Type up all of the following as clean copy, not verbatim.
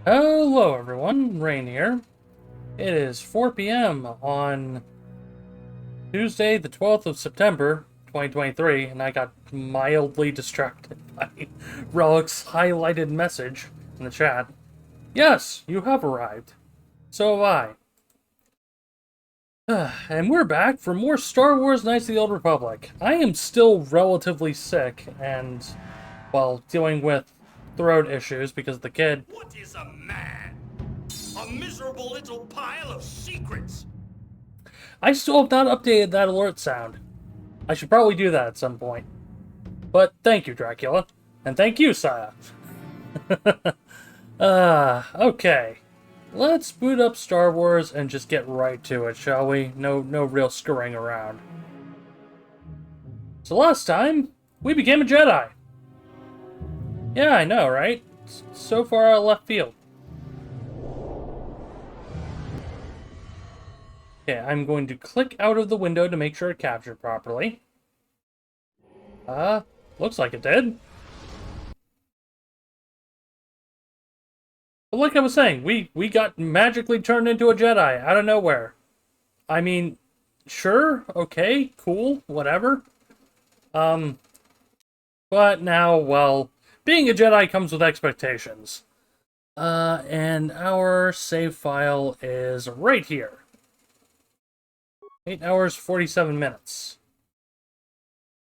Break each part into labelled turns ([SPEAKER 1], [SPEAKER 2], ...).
[SPEAKER 1] Hello everyone, Rain here. It is 4 p.m. on Tuesday, the 12th of September, 2023, and I got mildly distracted by Relic's highlighted message in the chat. Yes, you have arrived. So have I. And we're back for more Star Wars Knights of the Old Republic. I am still relatively sick and, well, dealing with throat issues because the kid.
[SPEAKER 2] What is a man? A miserable little pile of secrets.
[SPEAKER 1] I still have not updated that alert sound. I should probably do that at some point. But thank you, Dracula. And thank you, Saya. Okay. Let's boot up Star Wars and just get right to it, shall we? No real scurrying around. So last time, we became a Jedi. Yeah, I know, right? So far out of left field. Okay, I'm going to click out of the window to make sure it captured properly. Looks like it did. But like I was saying, we got magically turned into a Jedi out of nowhere. I mean, sure, okay, cool, whatever. But now, well, being a Jedi comes with expectations. And our save file is right here. 8 hours, 47 minutes.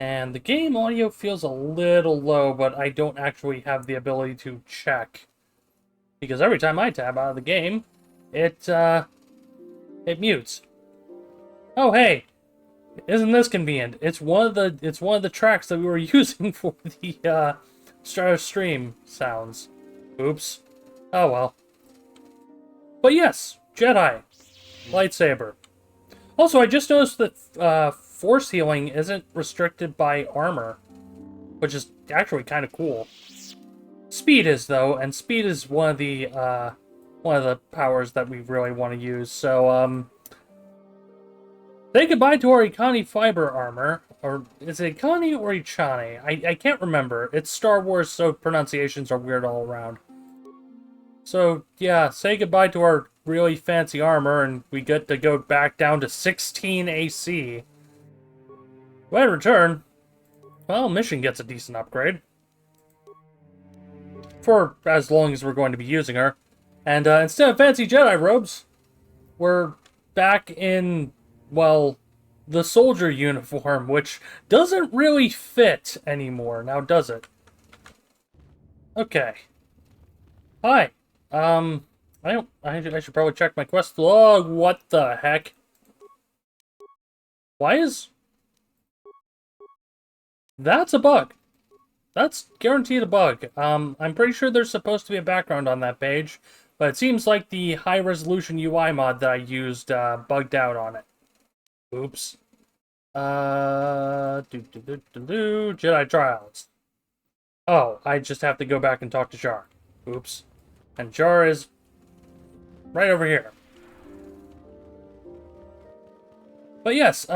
[SPEAKER 1] And the game audio feels a little low, but I don't actually have the ability to check. Because every time I tab out of the game, it mutes. Oh hey, isn't this convenient? It's one of the tracks that we were using for the Star Stream sounds. Oops. Oh well. But yes, Jedi lightsaber. Also, I just noticed that force healing isn't restricted by armor, which is actually kind of cool. Speed is, though, and speed is one of the powers that we really want to use. So, say goodbye to our Ikani fiber armor, or is it Ikani or Ichani? I can't remember. It's Star Wars, so pronunciations are weird all around. So, yeah, say goodbye to our really fancy armor, and we get to go back down to 16 AC. When in return, well, Mission gets a decent upgrade. For as long as we're going to be using her. And instead of fancy Jedi robes, we're back in, well, the soldier uniform, which doesn't really fit anymore, now does it? Okay. Hi. I should probably check my quest log. What the heck? Why is... That's a bug. That's guaranteed a bug. I'm pretty sure there's supposed to be a background on that page, but it seems like the high-resolution UI mod that I used bugged out on it. Oops. Jedi Trials. Oh, I just have to go back and talk to Jar. Oops. And Jar is right over here. But yes,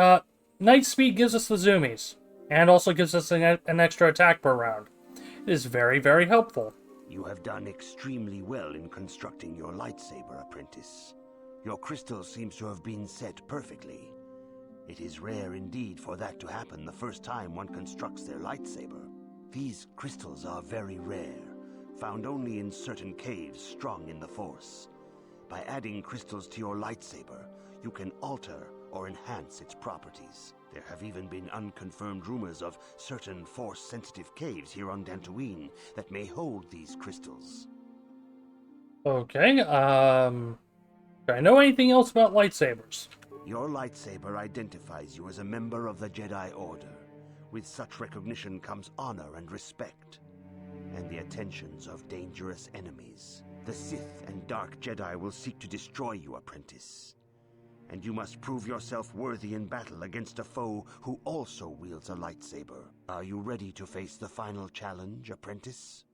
[SPEAKER 1] Night Speed gives us the zoomies, and also gives us an extra attack per round. It is very, very helpful.
[SPEAKER 2] You have done extremely well in constructing your lightsaber, apprentice. Your crystal seems to have been set perfectly. It is rare indeed for that to happen the first time one constructs their lightsaber. These crystals are very rare, found only in certain caves strong in the Force. By adding crystals to your lightsaber, you can alter or enhance its properties. There have even been unconfirmed rumors of certain Force-sensitive caves here on Dantooine that may hold these crystals.
[SPEAKER 1] Okay, do I know anything else about lightsabers?
[SPEAKER 2] Your lightsaber identifies you as a member of the Jedi Order. With such recognition comes honor and respect, and the attentions of dangerous enemies. The Sith and Dark Jedi will seek to destroy you, apprentice. And you must prove yourself worthy in battle against a foe who also wields a lightsaber. Are you ready to face the final challenge, apprentice?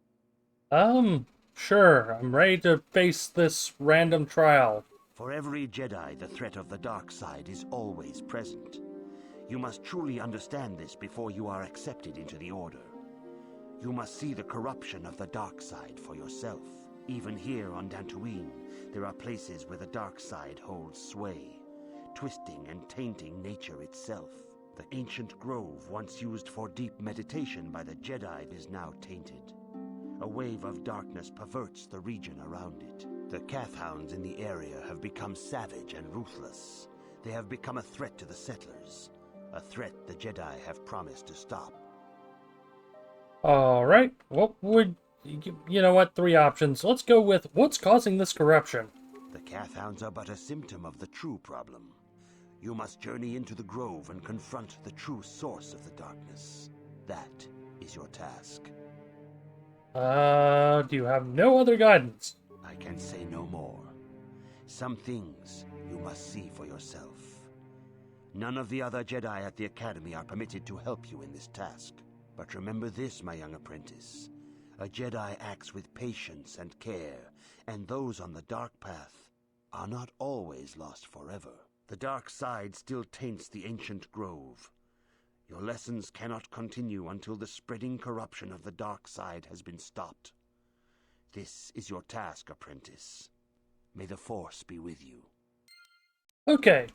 [SPEAKER 1] Sure. I'm ready to face this random trial.
[SPEAKER 2] For every Jedi, the threat of the dark side is always present. You must truly understand this before you are accepted into the Order. You must see the corruption of the dark side for yourself. Even here on Dantooine, there are places where the dark side holds sway, twisting and tainting nature itself. The ancient grove once used for deep meditation by the Jedi is now tainted. A wave of darkness perverts the region around it. The Kathhounds in the area have become savage and ruthless. They have become a threat to the settlers, a threat the Jedi have promised to stop.
[SPEAKER 1] Alright, what would... You know what, 3 options. Let's go with what's causing this corruption.
[SPEAKER 2] The Kathhounds are but a symptom of the true problem. You must journey into the grove and confront the true source of the darkness. That is your task.
[SPEAKER 1] Do you have no other guidance?
[SPEAKER 2] I can say no more. Some things you must see for yourself. None of the other Jedi at the Academy are permitted to help you in this task. But remember this, my young apprentice. A Jedi acts with patience and care, and those on the dark path are not always lost forever. The dark side still taints the ancient grove. Your lessons cannot continue until the spreading corruption of the dark side has been stopped. This is your task, apprentice. May the Force be with you.
[SPEAKER 1] Okay,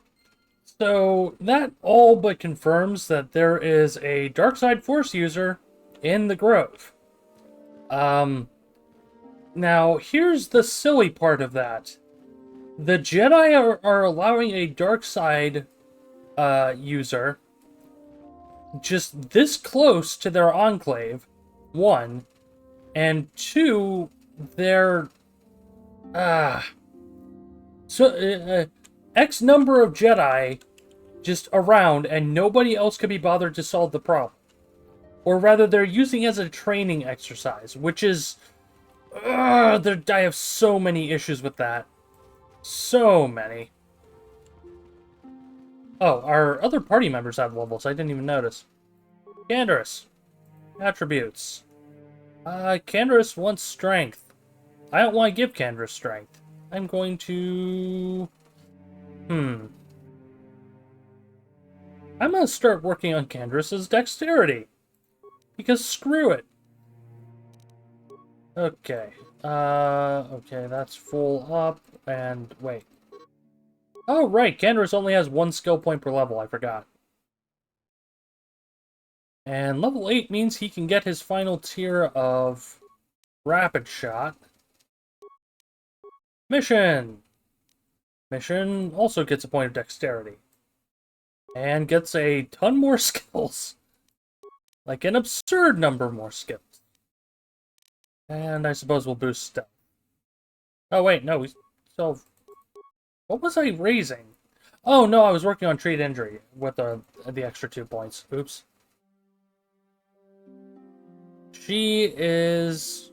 [SPEAKER 1] so that all but confirms that there is a dark side Force user in the grove. Now, here's the silly part of that. The Jedi are allowing a dark side user just this close to their enclave, 1, and 2, they're X number of Jedi just around, and nobody else could be bothered to solve the problem. Or rather, they're using it as a training exercise, which is... I have so many issues with that. So many. Oh, our other party members have levels. I didn't even notice. Canderous. Attributes. Canderous wants strength. I don't want to give Canderous strength. I'm going to... I'm going to start working on Canderous's dexterity. Because screw it. Okay. Okay, that's full up. And wait. Oh, right. Canderous only has 1 skill point per level. I forgot. And level 8 means he can get his final tier of Rapid Shot. Mission! Mission also gets a point of dexterity. And gets a ton more skills. Like an absurd number more skills. And I suppose we'll boost stealth. Oh wait, no, we still... What was I raising? Oh no, I was working on treat injury with the extra 2 points. Oops. She is...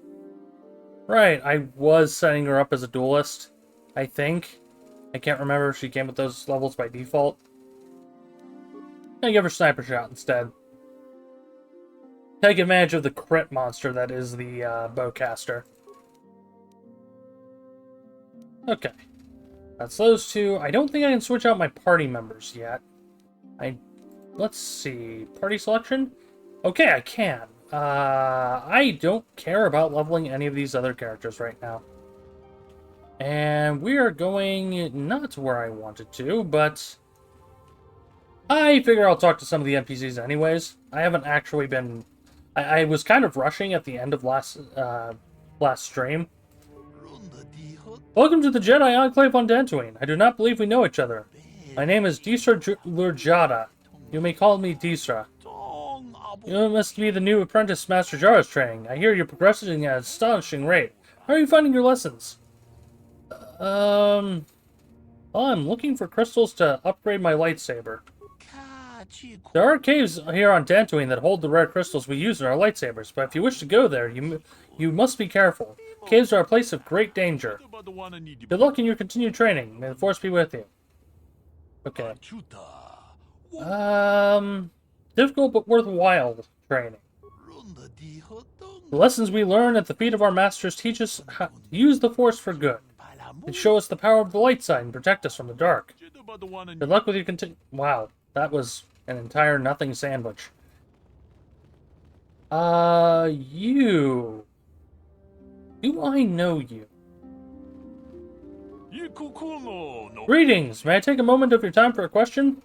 [SPEAKER 1] Right, I was setting her up as a duelist, I think. I can't remember if she came with those levels by default. I'm gonna give her sniper shot instead. Take advantage of the crit monster that is the bowcaster. Okay. That's those 2. I don't think I can switch out my party members yet. Let's see. Party selection? Okay, I can. I don't care about leveling any of these other characters right now. And we are going not where I wanted to, but I figure I'll talk to some of the NPCs anyways. I haven't actually been... I was kind of rushing at the end of last stream. Welcome to the Jedi Enclave on Dantooine. I do not believe we know each other. My name is Disra Lurjada. You may call me Disra. You must be the new apprentice Master Jara's training. I hear you're progressing at an astonishing rate. How are you finding your lessons? Well, I'm looking for crystals to upgrade my lightsaber. There are caves here on Dantooine that hold the rare crystals we use in our lightsabers, but if you wish to go there, you must be careful. Caves are a place of great danger. Good luck in your continued training. May the Force be with you. Okay. Difficult but worthwhile training. The lessons we learn at the feet of our masters teach us how to use the Force for good. They show us the power of the light side and protect us from the dark. Good luck with your Wow, that was an entire nothing sandwich. You Do I know you? Greetings. May I take a moment of your time for a question?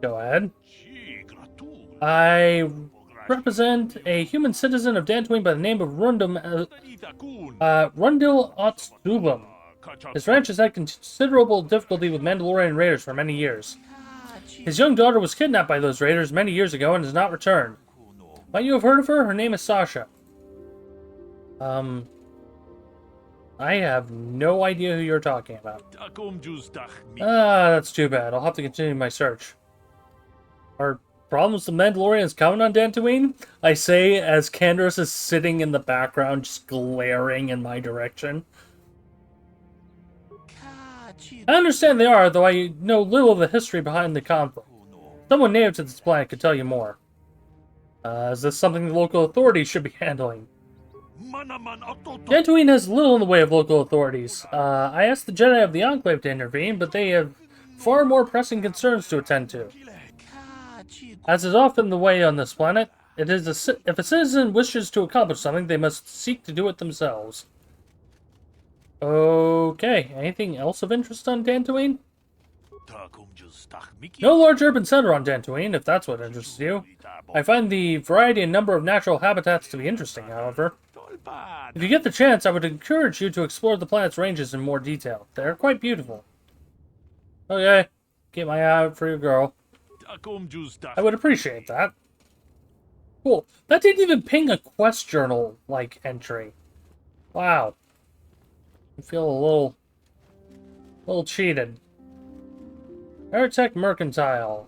[SPEAKER 1] Go ahead. I represent a human citizen of Dantooine by the name of Rundil Otsubum. His ranch has had considerable difficulty with Mandalorian raiders for many years. His young daughter was kidnapped by those raiders many years ago and has not returned. Might you have heard of her? Her name is Sasha. I have no idea who you're talking about. That's too bad. I'll have to continue my search. Are problems with Mandalorians coming on Dantooine? I say as Candace is sitting in the background just glaring in my direction. I understand they are, though I know little of the history behind the conflict. Someone native to this planet could tell you more. Is this something the local authorities should be handling? Dantooine has little in the way of local authorities. I asked the Jedi of the Enclave to intervene, but they have far more pressing concerns to attend to. As is often the way on this planet, if a citizen wishes to accomplish something, they must seek to do it themselves. Okay, anything else of interest on Dantooine? No large urban center on Dantooine, if that's what interests you. I find the variety and number of natural habitats to be interesting, however. If you get the chance, I would encourage you to explore the planet's ranges in more detail. They are quite beautiful. Okay, keep my eye out for your girl. I would appreciate that. Cool. That didn't even ping a quest journal, entry. Wow. I feel a little cheated. Airtech Mercantile.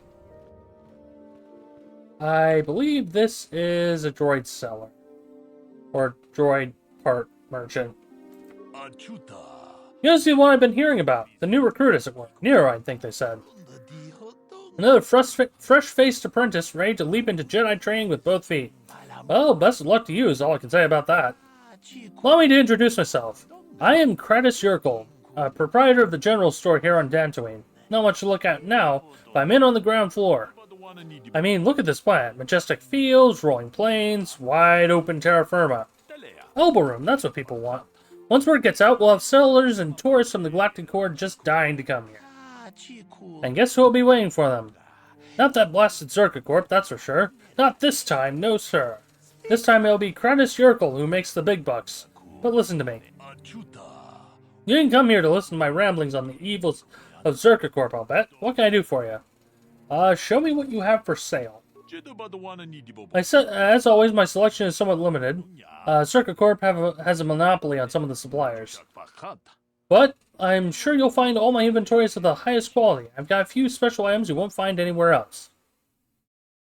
[SPEAKER 1] I believe this is a droid seller. Or droid part merchant. You see what I've been hearing about. The new recruit, as it were. Nero, I think they said. Another fresh-faced apprentice ready to leap into Jedi training with both feet. Well, best of luck to you is all I can say about that. Allow me to introduce myself. I am Kratos Yurkel, proprietor of the general store here on Dantooine. Not much to look at now, but I'm in on the ground floor. I mean, look at this planet. Majestic fields, rolling plains, wide open terra firma. Elbow room, that's what people want. Once word gets out, we'll have settlers and tourists from the Galactic Core just dying to come here. And guess who will be waiting for them? Not that blasted Zerka Corp, that's for sure. Not this time, no sir. This time it'll be Kratos Yurkel who makes the big bucks. But listen to me. You didn't come here to listen to my ramblings on the evils of Zerka Corp, I'll bet. What can I do for you? Show me what you have for sale. As always, my selection is somewhat limited. Zerka Corp has a monopoly on some of the suppliers. But I'm sure you'll find all my inventories of the highest quality. I've got a few special items you won't find anywhere else.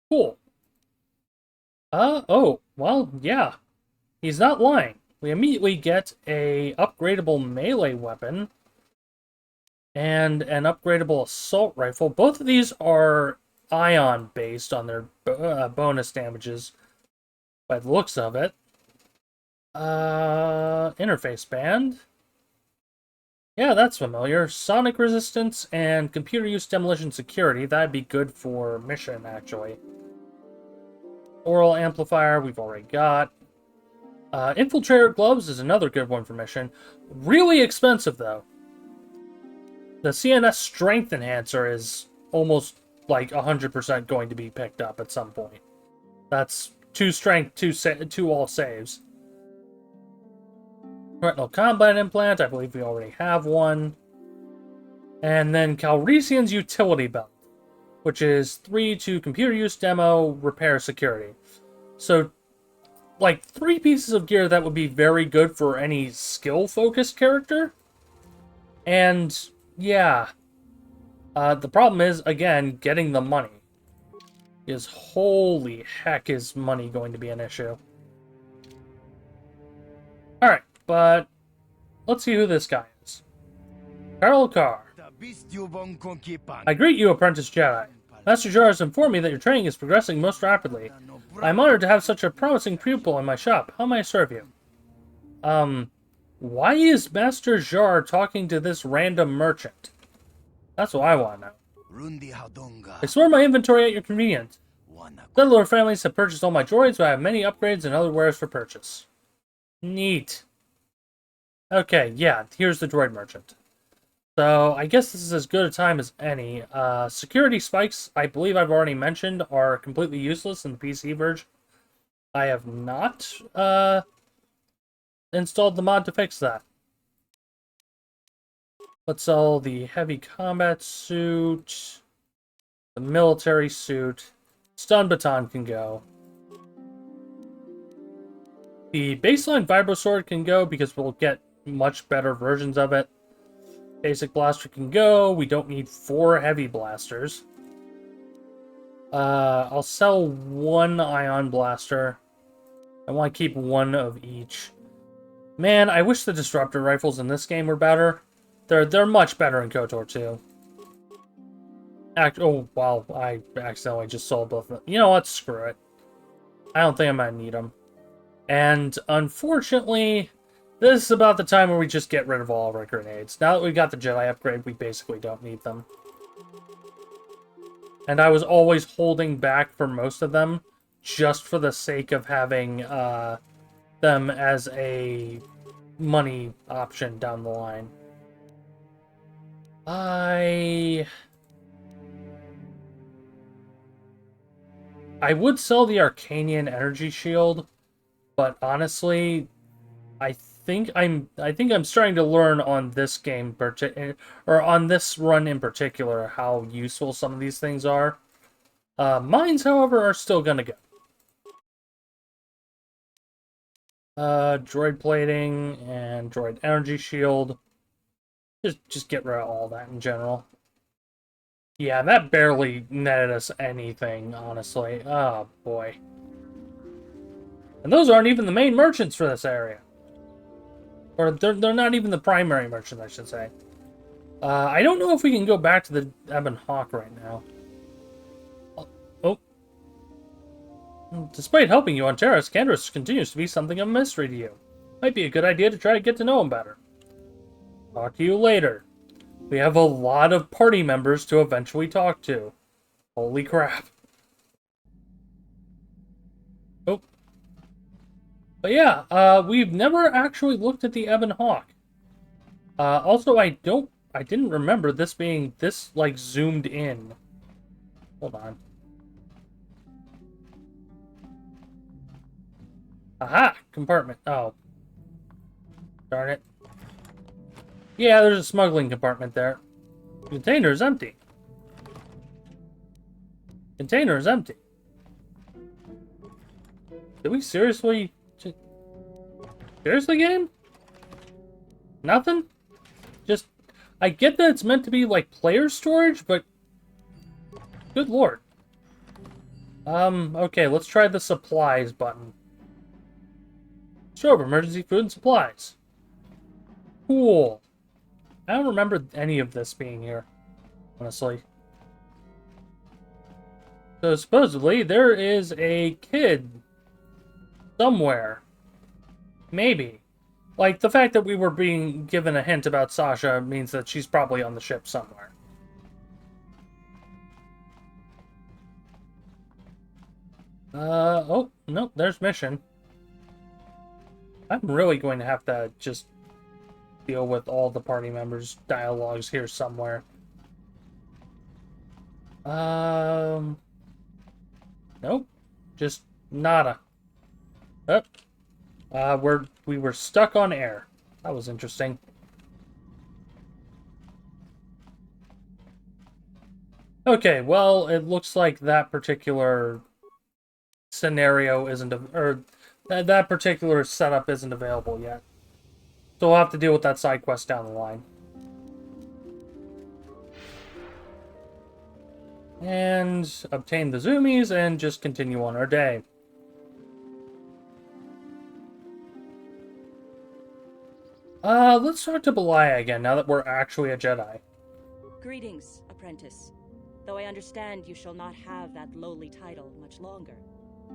[SPEAKER 1] Cool. Oh, well, yeah. He's not lying. We immediately get a upgradable melee weapon and an upgradable assault rifle. Both of these are ion based on their bonus damages by the looks of it. Interface band. Yeah, that's familiar. Sonic resistance and computer use demolition security. That'd be good for mission, actually. Oral amplifier, we've already got. Infiltrator gloves is another good one for mission. Really expensive, though. The CNS strength enhancer is almost like 100% going to be picked up at some point. That's 2 strength, 2 all saves. Retinal combat implant, I believe we already have one. And then Calrissian's utility belt, which is 3 to computer use demo, repair security. So, 3 pieces of gear that would be very good for any skill-focused character. And, yeah. The problem is, again, getting the money. Is holy heck is money going to be an issue. Alright, but let's see who this guy is. Carl Carr. I greet you, Apprentice Jedi. Master Jar has informed me that your training is progressing most rapidly. I'm honored to have such a promising pupil in my shop. How may I serve you? Why is Master Jar talking to this random merchant? That's what I want to know. Explore my inventory at your convenience. Settler families have purchased all my droids, but I have many upgrades and other wares for purchase. Neat. Okay, yeah, here's the droid merchant. So I guess this is as good a time as any. Security spikes, I believe I've already mentioned, are completely useless in the PC version. I have not installed the mod to fix that. Let's sell the heavy combat suit, the military suit, stun baton can go. The baseline vibro sword can go because we'll get much better versions of it. Basic blaster can go. We don't need 4 heavy blasters. I'll sell 1 ion blaster. I want to keep 1 of each. Man, I wish the disruptor rifles in this game were better. They're much better in KOTOR 2. Oh, wow, I accidentally just sold both of them. You know what? Screw it. I don't think I'm going to need them. And unfortunately, this is about the time where we just get rid of all of our grenades. Now that we've got the Jedi upgrade, we basically don't need them. And I was always holding back for most of them, just for the sake of having them as a money option down the line. I would sell the Arcanian energy shield, but honestly, I think I'm starting to learn on this game or on this run in particular how useful some of these things are. Mines, however, are still gonna go. Droid plating and droid energy shield. Just get rid of all that in general. Yeah, that barely netted us anything, honestly. Oh, boy. And those aren't even the main merchants for this area. Or they're not even the primary merchants, I should say. I don't know if we can go back to the Ebon Hawk right now. Oh. Despite helping you on Terrace, Candace continues to be something of a mystery to you. Might be a good idea to try to get to know him better. Talk to you later. We have a lot of party members to eventually talk to. Holy crap. Oh. But yeah, we've never actually looked at the Ebon Hawk. Also, I didn't remember this being this, like, zoomed in. Hold on. Aha! Compartment. Oh. Darn it. Yeah, there's a smuggling compartment there. Container is empty. Container is empty. Did we seriously... Seriously, game? Nothing? Just... I get that it's meant to be, like, player storage, but... Good lord. Okay, let's try the supplies button. Store of emergency food and supplies. Cool. I don't remember any of this being here, honestly. So supposedly there is a kid somewhere. Maybe. Like, the fact that we were being given a hint about Sasha means that she's probably on the ship somewhere. Oh, nope, there's mission. I'm really going to have to just deal with all the party members' dialogues here somewhere. Nope. Just nada. Oh. We were stuck on air. That was interesting. Okay, well, it looks like that particular scenario isn't, or that particular setup isn't available yet. So we'll have to deal with that side quest down the line. And obtain the zoomies and just continue on our day. Let's talk to Belaya again, now that we're actually a Jedi.
[SPEAKER 3] Greetings, apprentice. Though I understand you shall not have that lowly title much longer.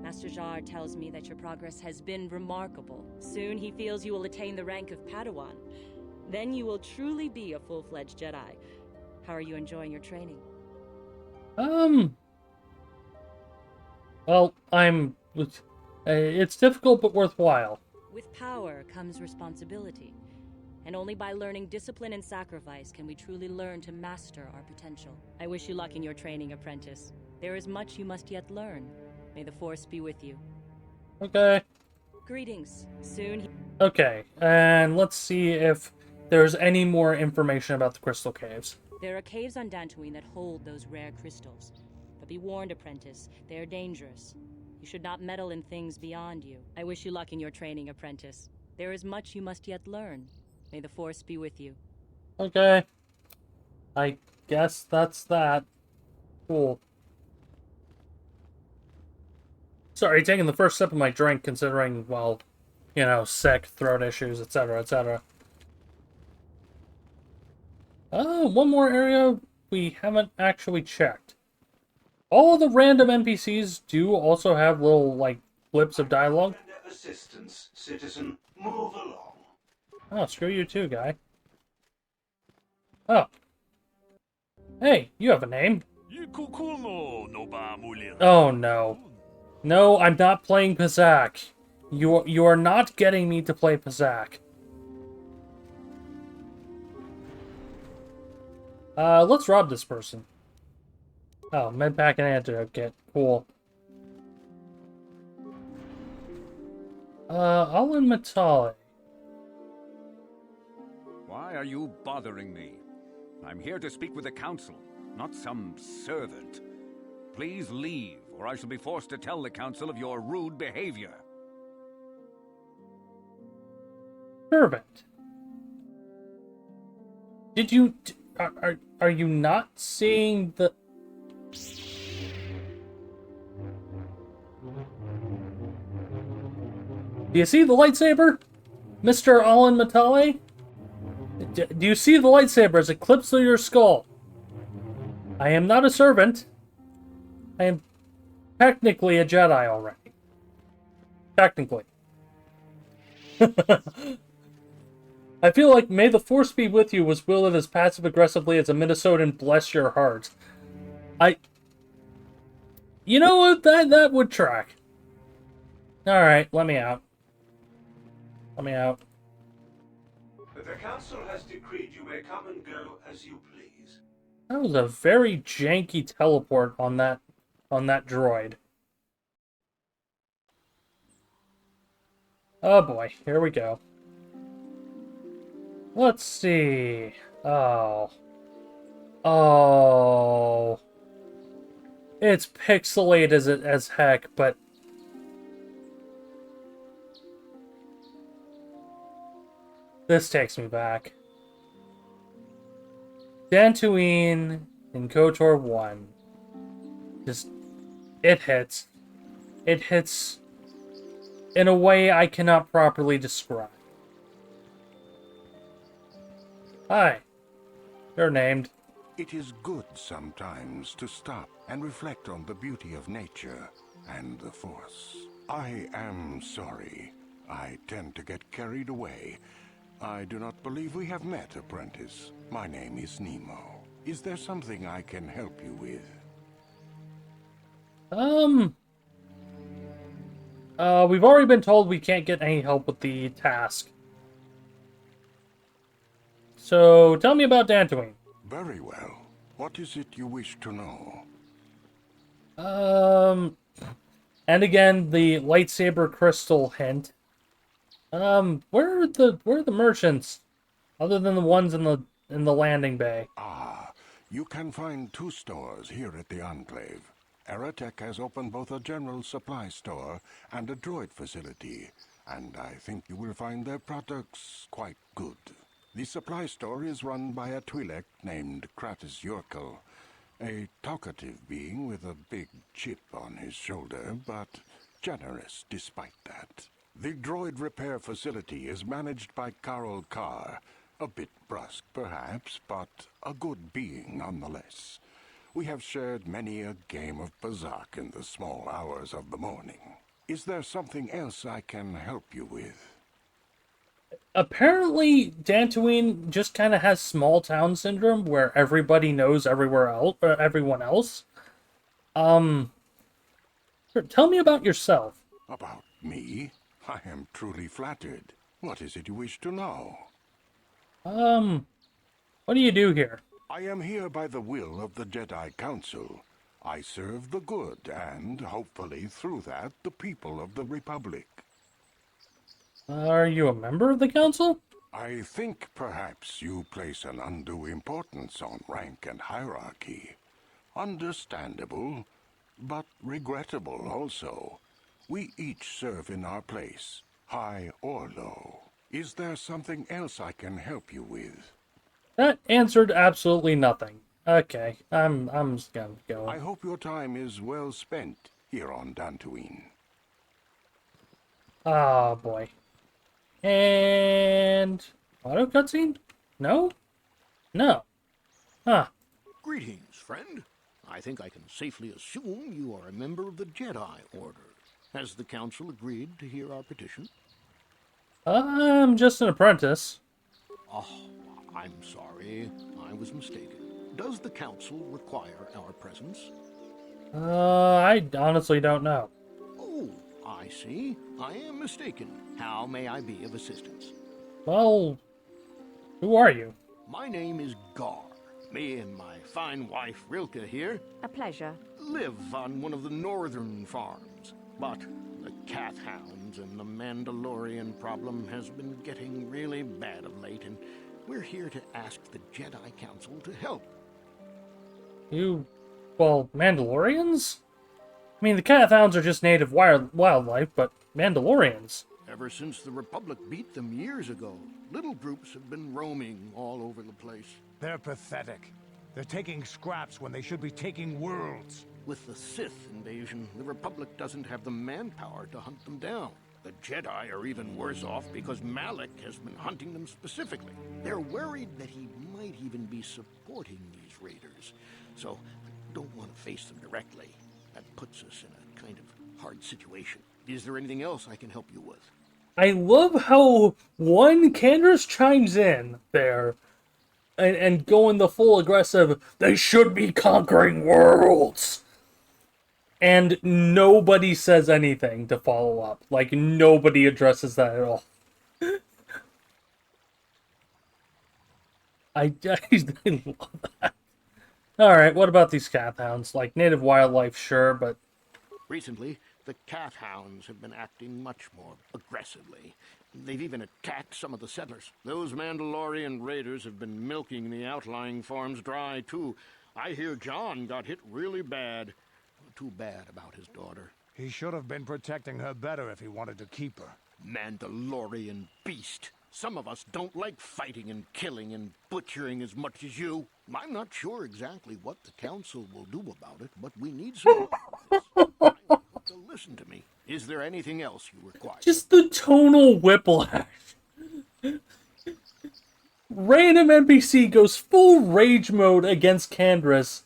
[SPEAKER 3] Master Jar tells me that your progress has been remarkable. Soon he feels you will attain the rank of Padawan. Then you will truly be a full-fledged Jedi. How are you enjoying your training?
[SPEAKER 1] Well, it's difficult but worthwhile.
[SPEAKER 3] With power comes responsibility. And only by learning discipline and sacrifice can we truly learn to master our potential. I wish you luck in your training, apprentice. There is much you must yet learn. May the Force be with you.
[SPEAKER 1] Okay.
[SPEAKER 3] Greetings. Soon.
[SPEAKER 1] Okay, and let's see if there's any more information about the Crystal Caves.
[SPEAKER 3] There are caves on Dantooine that hold those rare crystals. But be warned, apprentice, they are dangerous. You should not meddle in things beyond you. I wish you luck in your training, apprentice. There is much you must yet learn. May the Force be with you.
[SPEAKER 1] Okay. I guess that's that. Cool. Sorry, taking the first sip of my drink, considering, well, you know, sick, throat issues, etc., etc. One more area we haven't actually checked. All the random NPCs do also have little, like, blips of dialogue.
[SPEAKER 2] Assistance, citizen. Move along.
[SPEAKER 1] Oh, screw you too, guy. Oh. Hey, you have a name. Oh, no. No, I'm not playing Pizak. You are not getting me to play Pizak. Let's rob this person. Oh, medpack and antidote kit. Cool. Alan Matale.
[SPEAKER 4] Why are you bothering me? I'm here to speak with the council, not some servant. Please leave, or I shall be forced to tell the council of your rude behavior.
[SPEAKER 1] Servant. Did you... Are you not seeing the... Do you see the lightsaber? Mr. Alan Matale? Do you see the lightsaber as it clips through your skull? I am not a servant. I am technically a Jedi already. Technically. I feel like May the Force be with you was wielded as passive-aggressively as a Minnesotan bless your heart. You know what? That would track. Alright, let me out. Let me out.
[SPEAKER 2] The council has decreed you may come and go as you please.
[SPEAKER 1] That was a very janky teleport on that droid. Oh boy, here we go. Let's see. Oh. Oh. It's pixelated as heck, but... This takes me back. Dantooine in KOTOR 1. Just... It hits. It hits in a way I cannot properly describe. Hi. You're named.
[SPEAKER 5] It is good sometimes to stop and reflect on the beauty of nature and the Force. I am sorry. I tend to get carried away. I do not believe we have met, apprentice. My name is Nemo. Is there something I can help you with?
[SPEAKER 1] We've already been told we can't get any help with the task. So, tell me about Dantooine.
[SPEAKER 5] Very well. What is it you wish to know?
[SPEAKER 1] And again, the lightsaber crystal hint. Where are the merchants? Other than the ones in the landing bay.
[SPEAKER 5] Ah, you can find 2 stores here at the Enclave. Aerotech has opened both a general supply store and a droid facility, and I think you will find their products quite good. The supply store is run by a Twi'lek named Kratos Yorkel, a talkative being with a big chip on his shoulder, but generous despite that. The droid repair facility is managed by Carol Carr, a bit brusque perhaps, but a good being nonetheless. We have shared many a game of Pizak in the small hours of the morning. Is there something else I can help you with?
[SPEAKER 1] Apparently, Dantooine just kind of has small town syndrome where everybody knows everyone else. Tell me about yourself.
[SPEAKER 5] About me? I am truly flattered. What is it you wish to know?
[SPEAKER 1] What do you do here?
[SPEAKER 5] I am here by the will of the Jedi Council. I serve the good and, hopefully through that, the people of the Republic.
[SPEAKER 1] Are you a member of the council?
[SPEAKER 5] I think perhaps you place an undue importance on rank and hierarchy. Understandable, but regrettable also. We each serve in our place, high or low. Is there something else I can help you with?
[SPEAKER 1] That answered absolutely nothing. Okay, I'm just gonna go.
[SPEAKER 5] I hope your time is well spent here on Dantooine.
[SPEAKER 1] Oh boy. And auto cutscene? No? No. Huh.
[SPEAKER 6] Greetings, friend. I think I can safely assume you are a member of the Jedi Order. Has the Council agreed to hear our petition?
[SPEAKER 1] I'm just an apprentice.
[SPEAKER 6] Oh, I'm sorry. I was mistaken. Does the Council require our presence?
[SPEAKER 1] I honestly don't know.
[SPEAKER 6] Oh, I see. I am mistaken. How may I be of assistance?
[SPEAKER 1] Well, who are you?
[SPEAKER 6] My name is Gar. Me and my fine wife, Rilke, here,
[SPEAKER 3] A pleasure.
[SPEAKER 6] live on one of the northern farms. But the cat hounds and the Mandalorian problem has been getting really bad of late, and we're here to ask the Jedi Council to help.
[SPEAKER 1] Well, Mandalorians? I mean, the Cathounds are just native wildlife, but Mandalorians.
[SPEAKER 6] Ever since the Republic beat them years ago, little groups have been roaming all over the place.
[SPEAKER 7] They're pathetic. They're taking scraps when they should be taking worlds.
[SPEAKER 6] With the Sith invasion, the Republic doesn't have the manpower to hunt them down. The Jedi are even worse off because Malik has been hunting them specifically. They're worried that he might even be supporting these raiders, so don't want to face them directly. That puts us in a kind of hard situation. Is there anything else I can help you with?
[SPEAKER 1] I love how Candace chimes in there and going the full aggressive, they should be conquering worlds. And nobody says anything to follow up. Like, nobody addresses that at all. I love that. Alright, what about these Cathounds? Like, native wildlife, sure, but...
[SPEAKER 6] Recently, the cat hounds have been acting much more aggressively. They've even attacked some of the settlers. Those Mandalorian raiders have been milking the outlying farms dry, too. I hear John got hit really bad. Too bad about his daughter.
[SPEAKER 7] He should have been protecting her better if he wanted to keep her.
[SPEAKER 6] Mandalorian beast. Some of us don't like fighting and killing and butchering as much as you. I'm not sure exactly what the Council will do about it, but we need some... to listen to me. Is there anything else you require?
[SPEAKER 1] Just the tonal whiplash. Random NPC goes full rage mode against Candace,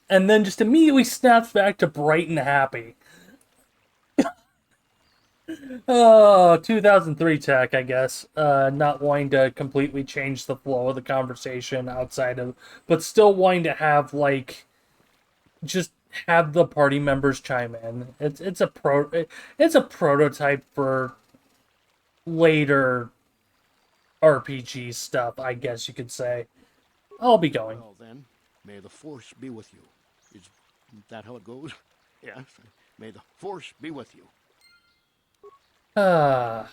[SPEAKER 1] and then just immediately snaps back to bright and happy. Oh, 2003 tech, I guess. Not wanting to completely change the flow of the conversation outside of... But still wanting to have, like... Just have the party members chime in. It's a prototype for later RPG stuff, I guess you could say. I'll be going.
[SPEAKER 6] Well then, may the Force be with you. Is that how it goes? Yes. May the Force be with you.
[SPEAKER 1] Alright.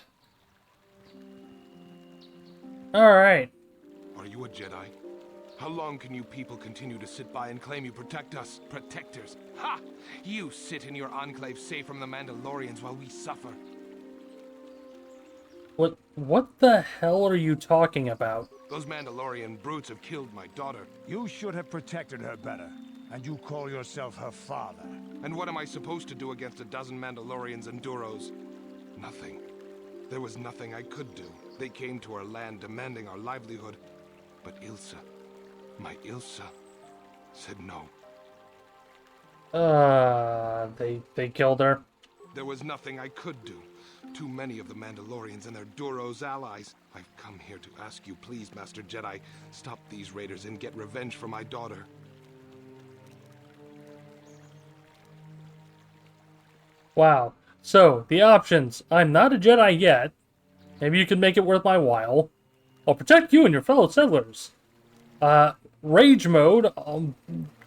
[SPEAKER 1] Alright.
[SPEAKER 8] Are you a Jedi? How long can you people continue to sit by and claim you protect us, protectors? Ha! You sit in your enclave safe from the Mandalorians while we suffer.
[SPEAKER 1] What the hell are you talking about?
[SPEAKER 8] Those Mandalorian brutes have killed my daughter.
[SPEAKER 7] You should have protected her better. And you call yourself her father.
[SPEAKER 8] And what am I supposed to do against a dozen Mandalorians and Duros? Nothing. There was nothing I could do. They came to our land demanding our livelihood. But Ilsa, my Ilsa, said no.
[SPEAKER 1] They killed her.
[SPEAKER 8] There was nothing I could do. Too many of the Mandalorians and their Duros allies. I've come here to ask you, please, Master Jedi, stop these raiders and get revenge for my daughter.
[SPEAKER 1] Wow. So, the options. I'm not a Jedi yet. Maybe you can make it worth my while. I'll protect you and your fellow settlers. Rage mode,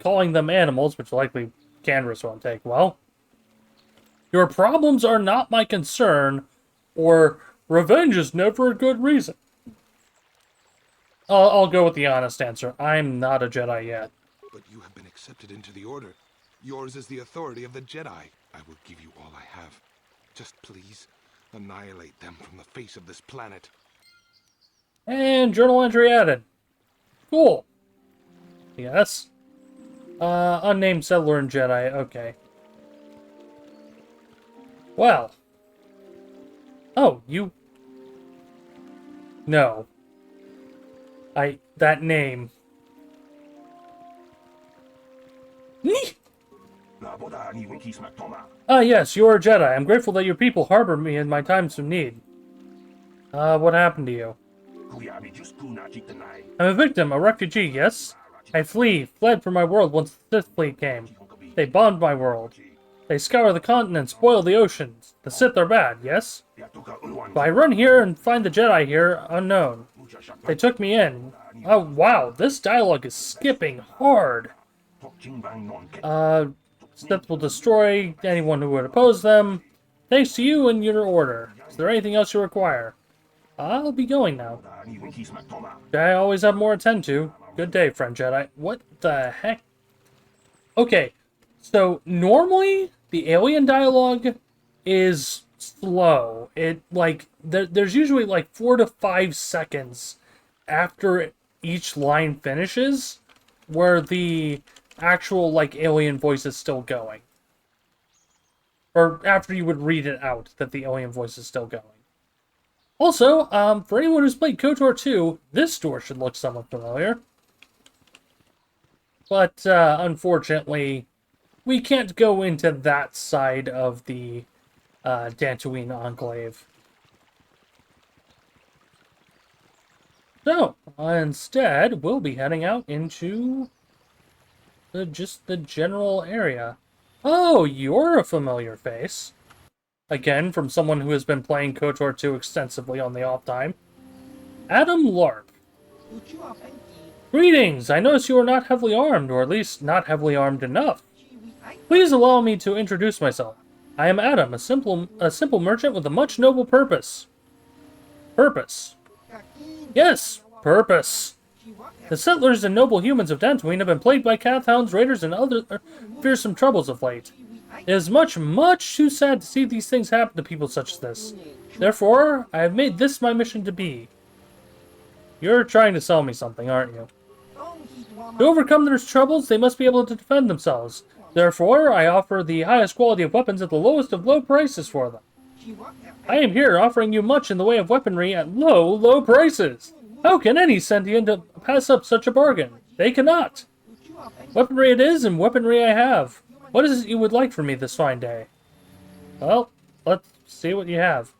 [SPEAKER 1] calling them animals, which likely Canvas won't take well. Your problems are not my concern, or revenge is never a good reason. I'll go with the honest answer. I'm not a Jedi yet.
[SPEAKER 8] But you have been accepted into the Order. Yours is the authority of the Jedi. I will give you all I have. Just please, annihilate them from the face of this planet.
[SPEAKER 1] And journal entry added. Cool. Yes. Unnamed settler and Jedi. Okay. Well. Oh, you... No. That name. Yes, you are a Jedi. I'm grateful that your people harbor me in my times of need. What happened to you? I'm a victim, a refugee, yes? I fled from my world once the Sith fleet came. They bombed my world. They scour the continent, spoil the oceans. The Sith are bad, yes? But I run here and find the Jedi here, unknown. They took me in. Oh, wow, this dialogue is skipping hard. Sith will destroy anyone who would oppose them. Thanks to you and your order. Is there anything else you require? I'll be going now. I always have more to attend to. Good day, friend Jedi. What the heck? Okay, so normally the alien dialogue is slow. There's usually like 4 to 5 seconds after each line finishes where the actual like alien voice is still going. Or after you would read it out that the alien voice is still going. Also, for anyone who's played KOTOR 2, this door should look somewhat familiar. But, unfortunately, we can't go into that side of the Dantooine Enclave. So, instead, we'll be heading out into just the general area. Oh, you're a familiar face. Again, from someone who has been playing KOTOR 2 extensively on the off time. Adam Larp. Greetings! I notice you are not heavily armed, or at least not heavily armed enough. Please allow me to introduce myself. I am Adam, a simple merchant with a much noble purpose. Purpose. Yes, purpose. The settlers and noble humans of Dantooine have been plagued by Kathhounds, raiders, and other fearsome troubles of late. It is much, much too sad to see these things happen to people such as this. Therefore, I have made this my mission to be. You're trying to sell me something, aren't you? To overcome their troubles, they must be able to defend themselves. Therefore, I offer the highest quality of weapons at the lowest of low prices for them. I am here offering you much in the way of weaponry at low, low prices. How can any sentient pass up such a bargain? They cannot. Weaponry it is, and weaponry I have. What is it you would like from me this fine day? Well, let's see what you have.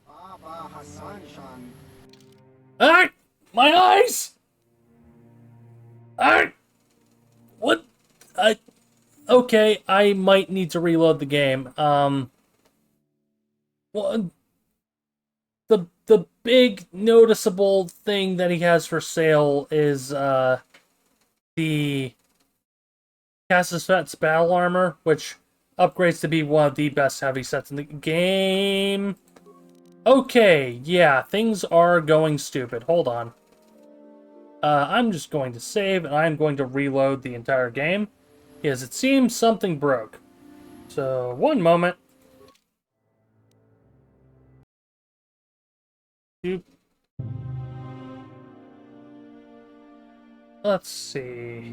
[SPEAKER 1] Ah! My eyes! Ah! What? Okay, I might need to reload the game. Well, the big noticeable thing that he has for sale is the Cassisvet's battle armor, which upgrades to be one of the best heavy sets in the game. Okay, yeah, things are going stupid. Hold on. I'm just going to save, and I'm going to reload the entire game, because it seems something broke. So, one moment. Let's see.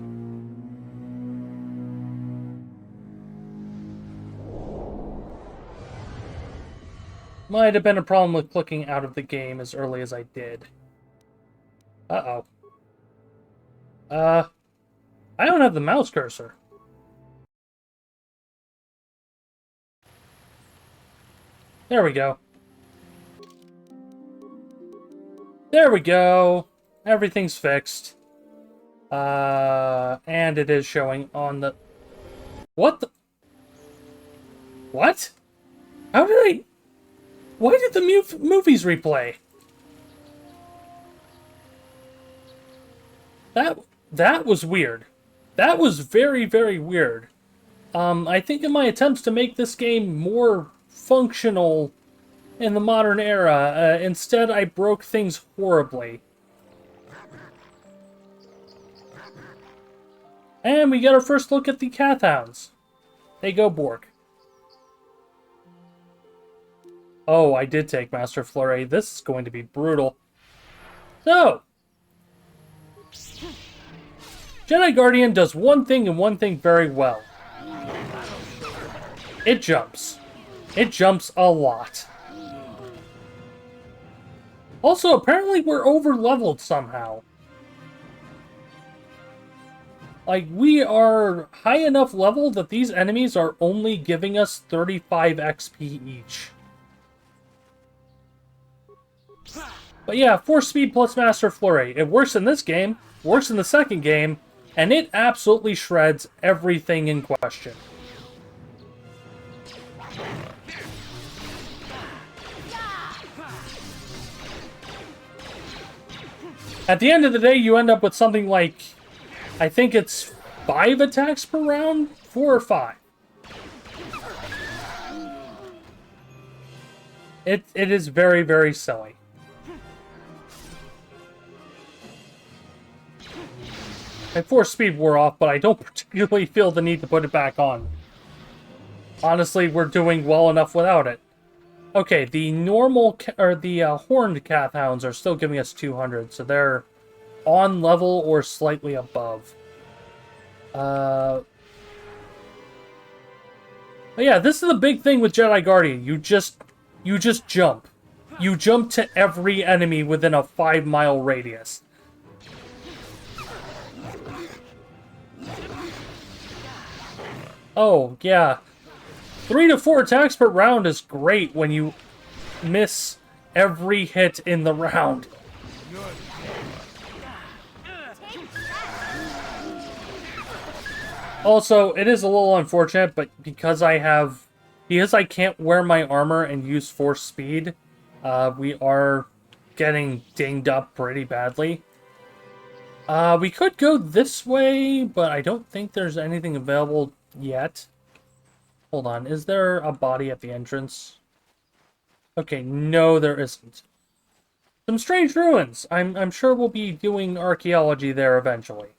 [SPEAKER 1] Might have been a problem with clicking out of the game as early as I did. Uh-oh. I don't have the mouse cursor. There we go. There we go. Everything's fixed. And it is showing on the... What the... What? How did I... Why did the movies replay? That was weird. That was very, very weird. I think in my attempts to make this game more functional in the modern era, instead I broke things horribly. And we get our first look at the Cathounds. They go Borg. Oh, I did take Master Flurry. This is going to be brutal. So, Jedi Guardian does one thing and one thing very well. It jumps. It jumps a lot. Also, apparently we're over-leveled somehow. Like, we are high enough level that these enemies are only giving us 35 XP each. But yeah, Force Speed plus Master Flurry. It works in this game, works in the second game, and it absolutely shreds everything in question. At the end of the day, you end up with something like, I think it's 5 attacks per round? 4 or 5. It is very, very silly. My Force Speed wore off, but I don't particularly feel the need to put it back on. Honestly, we're doing well enough without it. Okay, the normal, or the horned Cathounds are still giving us 200, so they're on level or slightly above. But yeah, this is the big thing with Jedi Guardian. You just jump. You jump to every enemy within a 5-mile radius. Oh, yeah. 3 to 4 attacks per round is great when you miss every hit in the round. Also, it is a little unfortunate, but because I can't wear my armor and use Force Speed, we are getting dinged up pretty badly. We could go this way, but I don't think there's anything available yet. Hold on, is there a body at the entrance? Okay, no, there isn't. Some strange ruins. I'm sure we'll be doing archaeology there eventually.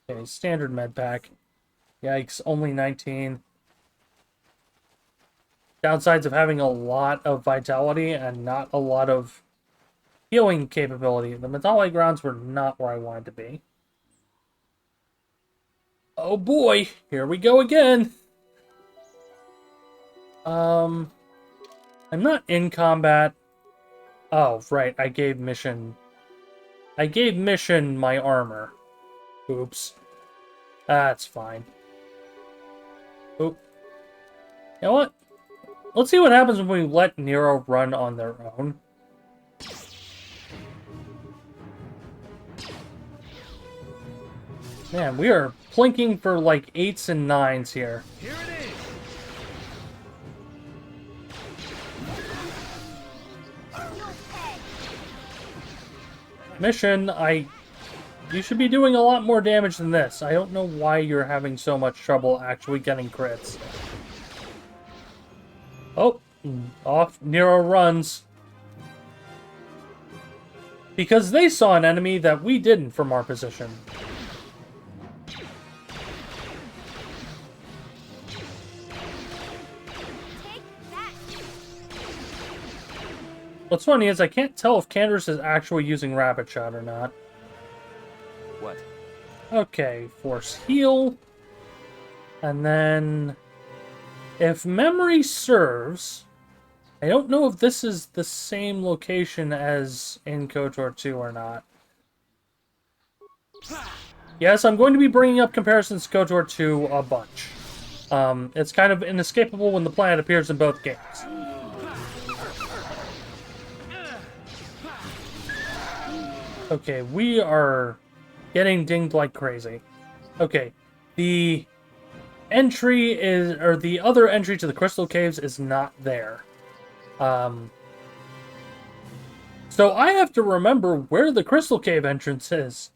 [SPEAKER 1] Okay, standard med pack. Yikes, only 19. Downsides of having a lot of vitality and not a lot of healing capability. The metallic grounds were not where I wanted to be. Oh boy, here we go again. I'm not in combat. Oh, right, I gave Mission my armor. Oops. That's fine. Oop. You know what? Let's see what happens when we let Nero run on their own. Man, we are plinking for like 8s and 9s here.
[SPEAKER 7] Here it is.
[SPEAKER 1] Mission, you should be doing a lot more damage than this. I don't know why you're having so much trouble actually getting crits. Oh, off Nero runs. Because they saw an enemy that we didn't from our position. What's funny is I can't tell if Candace is actually using Rapid Shot or not.
[SPEAKER 9] What?
[SPEAKER 1] Okay, Force Heal. And then, if memory serves, I don't know if this is the same location as in KOTOR 2 or not. Yes, I'm going to be bringing up comparisons to KOTOR 2 a bunch. It's kind of inescapable when the planet appears in both games. Okay, we are getting dinged like crazy. Okay, the entry is, or the other entry to the Crystal Caves is not there. So I have to remember where the Crystal Cave entrance is.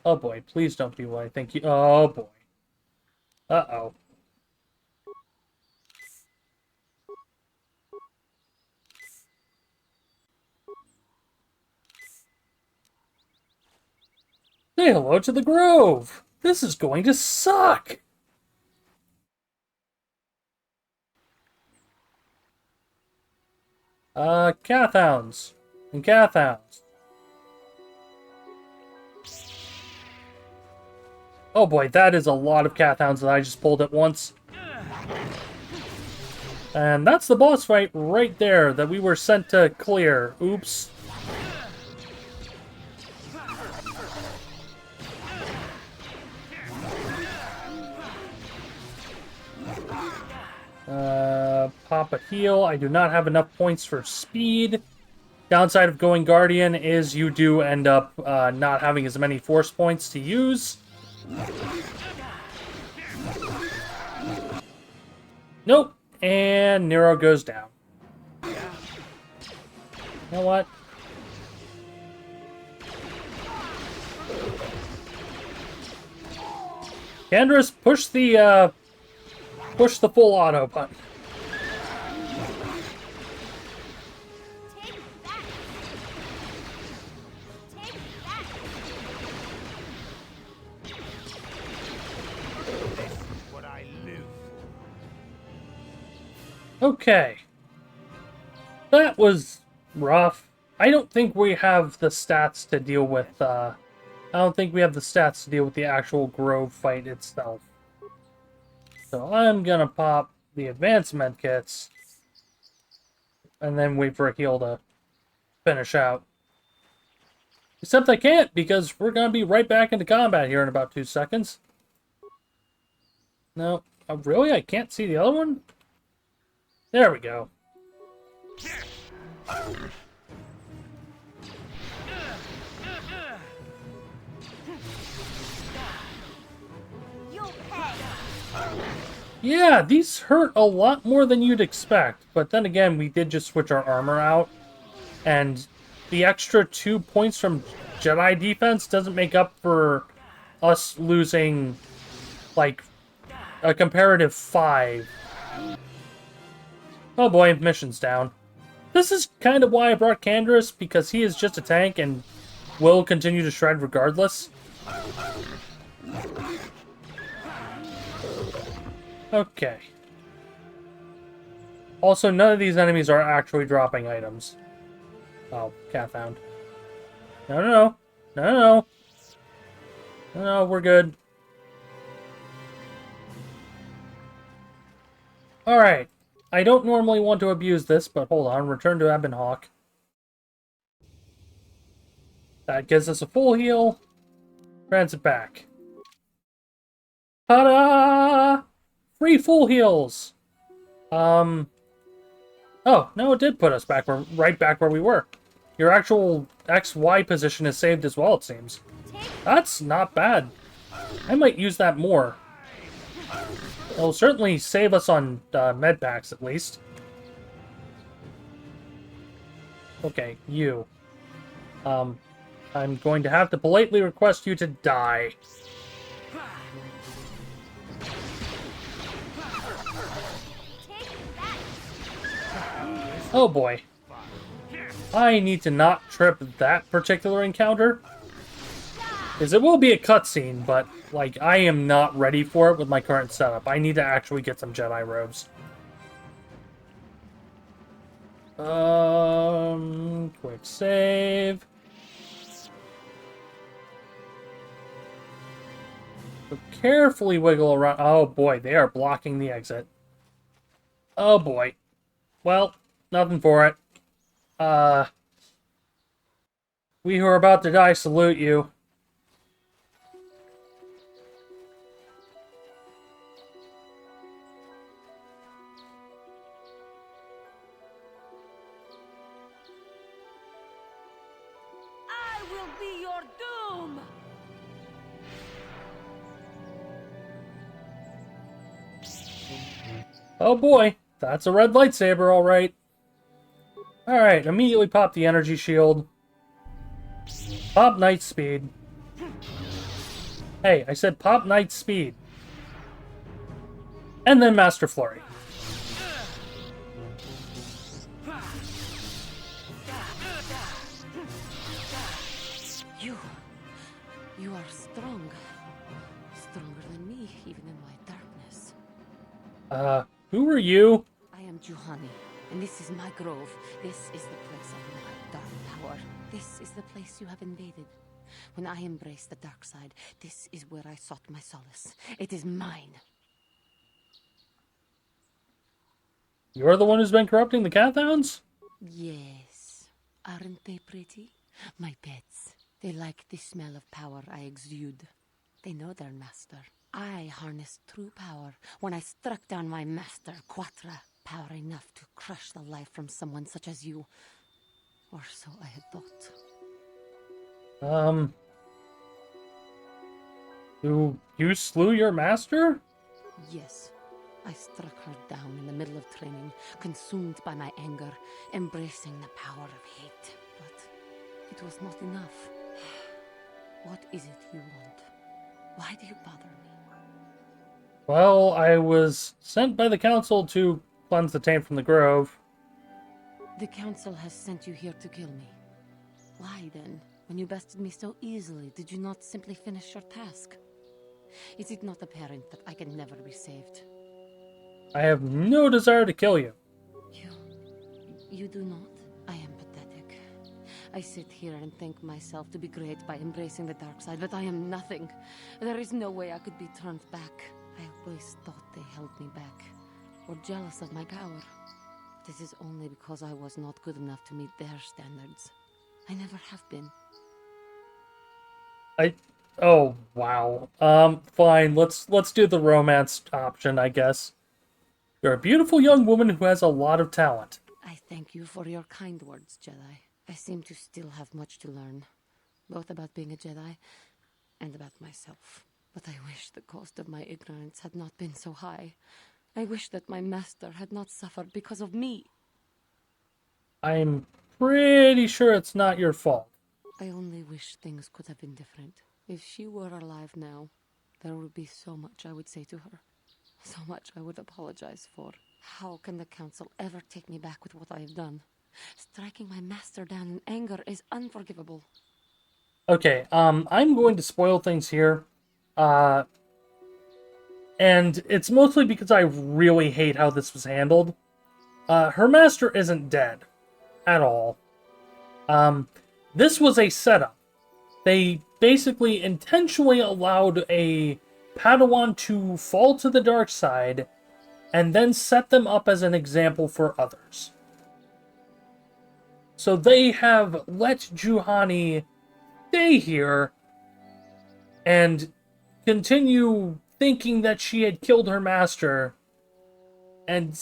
[SPEAKER 1] Oh boy, please don't be what I think you... Oh boy. Uh-oh. Say hello to the Grove! This is going to suck! Cathounds. And Cathounds. Oh boy, that is a lot of Cathounds that I just pulled at once. And that's the boss fight right there that we were sent to clear. Oops. Pop a heal. I do not have enough points for speed. Downside of going Guardian is you do end up not having as many force points to use. Nope. And Nero goes down. You know what? Candra's, push the full auto button. Okay. That was rough. I don't think we have the stats to deal with, I don't think we have the stats to deal with the actual Grove fight itself. So I'm gonna pop the advanced medkits, and then wait for a heal to finish out. Except I can't, because we're gonna be right back into combat here in about 2 seconds. No, really? I can't see the other one? There we go. Yeah, these hurt a lot more than you'd expect. But then again, we did just switch our armor out. And the extra 2 points from Jedi defense doesn't make up for us losing, like, a comparative 5. Oh boy, mission's down. This is kind of why I brought Candra's, because he is just a tank and will continue to shred regardless. Okay. Also, none of these enemies are actually dropping items. Oh, cat found. No, no, no. No, no, no. No, no, we're good. Alright. I don't normally want to abuse this, but hold on. Return to Ebon Hawk. That gives us a full heal. Transit back. Ta-da! Free full heals! Oh, no, it did put us back right back where we were. Your actual XY position is saved as well, it seems. That's not bad. I might use that more. It'll certainly save us on med packs, at least. Okay, you. I'm going to have to politely request you to die. Oh boy. I need to not trip that particular encounter. Because it will be a cutscene, but, like, I am not ready for it with my current setup. I need to actually get some Jedi robes. Quick save. So carefully wiggle around. Oh boy, they are blocking the exit. Oh boy. Well, nothing for it. We who are about to die salute you.
[SPEAKER 3] I will be your doom!
[SPEAKER 1] Oh boy, that's a red lightsaber, alright. Alright, immediately pop the energy shield. Pop night speed. Hey, I said pop Knight speed. And then Master Flurry.
[SPEAKER 10] You are strong. Stronger than me, even in my darkness.
[SPEAKER 1] Who are you?
[SPEAKER 10] I am Juhani, and this is my grove. This is the place of my dark power. This is the place you have invaded. When I embraced the dark side, this is where I sought my solace. It is mine.
[SPEAKER 1] You're the one who's been corrupting the Cathounds?
[SPEAKER 10] Yes. Aren't they pretty? My pets. They like the smell of power I exude. They know their master. I harnessed true power when I struck down my master, Quatra. Power enough to crush the life from someone such as you. Or so I had thought.
[SPEAKER 1] You slew your master?
[SPEAKER 10] Yes. I struck her down in the middle of training, consumed by my anger, embracing the power of hate. But it was not enough. What is it you want? Why do you bother me?
[SPEAKER 1] Well, I was sent by the council to cleanse the taint from the grove.
[SPEAKER 10] The council has sent you here to kill me. Why then, when you bested me so easily, did you not simply finish your task? Is it not apparent that I can never be saved?
[SPEAKER 1] I have no desire to kill you.
[SPEAKER 10] You do not? I am pathetic. I sit here and think myself to be great by embracing the dark side, but I am nothing. There is no way I could be turned back. I always thought they held me back, or jealous of my power. This is only because I was not good enough to meet their standards. I never have been.
[SPEAKER 1] Oh, wow. Fine. Let's do the romance option, I guess. You're a beautiful young woman who has a lot of talent.
[SPEAKER 10] I thank you for your kind words, Jedi. I seem to still have much to learn, both about being a Jedi and about myself. But I wish the cost of my ignorance had not been so high. I wish that my master had not suffered because of me.
[SPEAKER 1] I'm pretty sure it's not your fault.
[SPEAKER 10] I only wish things could have been different. If she were alive now, there would be so much I would say to her. So much I would apologize for. How can the council ever take me back with what I have done? Striking my master down in anger is unforgivable.
[SPEAKER 1] Okay, I'm going to spoil things here. And it's mostly because I really hate how this was handled. Her master isn't dead. At all. This was a setup. They basically intentionally allowed a Padawan to fall to the dark side and then set them up as an example for others. So they have let Juhani stay here and continue thinking that she had killed her master. And,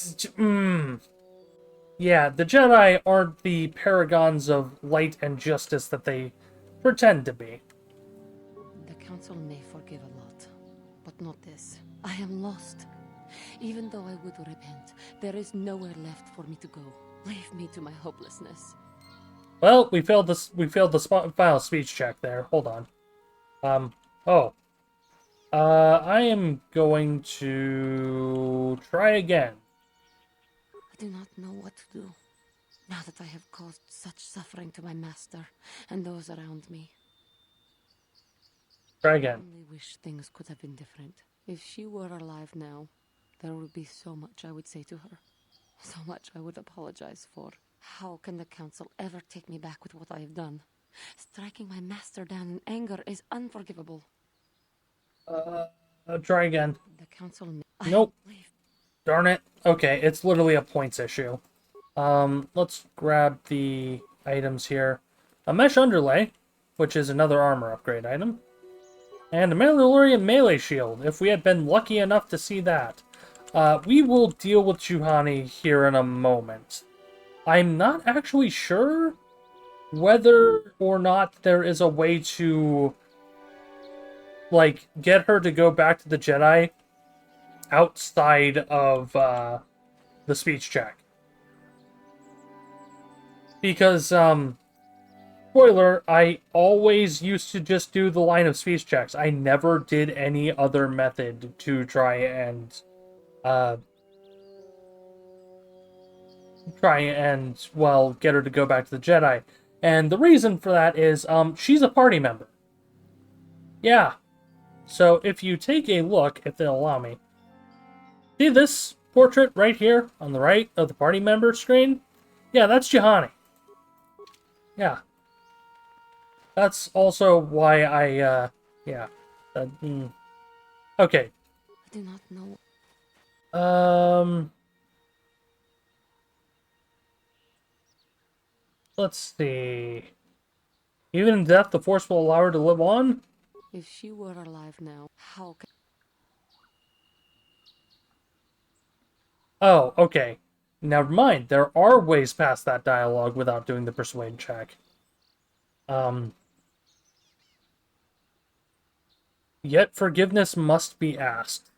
[SPEAKER 1] yeah, the Jedi aren't the paragons of light and justice that they pretend to be.
[SPEAKER 10] The council may forgive a lot, but not this. I am lost. Even though I would repent, there is nowhere left for me to go. Leave me to my hopelessness.
[SPEAKER 1] Well, we failed this. We failed the final speech check there. Hold on. I am going to try again.
[SPEAKER 10] I do not know what to do, now that I have caused such suffering to my master and those around me.
[SPEAKER 1] Try again.
[SPEAKER 10] I only wish things could have been different. If she were alive now, there would be so much I would say to her. So much I would apologize for. How can the council ever take me back with what I have done? Striking my master down in anger is unforgivable.
[SPEAKER 1] Try again.
[SPEAKER 10] The council...
[SPEAKER 1] Nope. Darn it. Okay, it's literally a points issue. Let's grab the items here. A mesh underlay, which is another armor upgrade item. And a Mandalorian melee shield, if we had been lucky enough to see that. We will deal with Juhani here in a moment. I'm not actually sure whether or not there is a way to, like, get her to go back to the Jedi outside of the speech check. Because, for spoiler, I always used to just do the line of speech checks. I never did any other method to try and well, get her to go back to the Jedi. And the reason for that is she's a party member. Yeah. So if you take a look, if they'll allow me, see this portrait right here on the right of the party member screen? Yeah, that's Juhani. Yeah. That's also why I, yeah. Okay.
[SPEAKER 10] I do not know.
[SPEAKER 1] Let's see. Even in death, the Force will allow her to live on?
[SPEAKER 10] If she were alive now, how can...
[SPEAKER 1] Oh, okay. Never mind. There are ways past that dialogue without doing the persuade check. Yet forgiveness must be asked.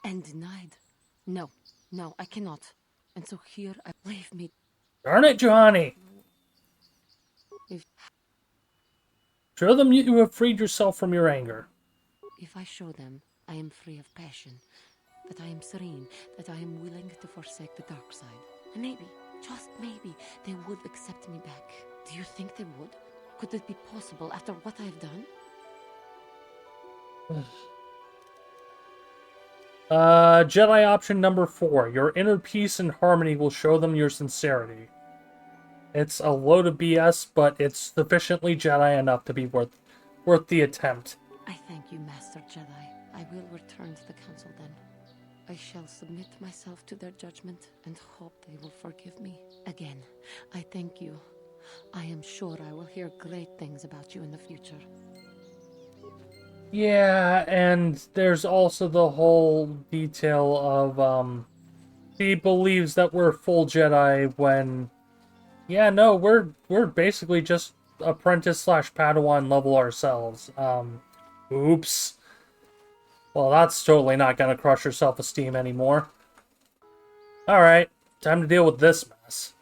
[SPEAKER 10] And denied. No, no, I cannot. And so here I leave me.
[SPEAKER 1] Darn it, Juhani!
[SPEAKER 10] If
[SPEAKER 1] Show them you have freed yourself from your anger.
[SPEAKER 10] If I show them I am free of passion, that I am serene, that I am willing to forsake the dark side, and maybe, just maybe, they would accept me back. Do you think they would? Could it be possible after what I've done?
[SPEAKER 1] Jedi option number 4. Your inner peace and harmony will show them your sincerity. It's a load of BS, but it's sufficiently Jedi enough to be worth the attempt.
[SPEAKER 10] I thank you, Master Jedi. I will return to the Council then. I shall submit myself to their judgment and hope they will forgive me. Again, I thank you. I am sure I will hear great things about you in the future.
[SPEAKER 1] Yeah, and there's also the whole detail of, he believes that we're full Jedi when... Yeah, no, we're basically just apprentice / Padawan level ourselves. Oops. Well, that's totally not gonna crush your self-esteem anymore. Alright, time to deal with this mess.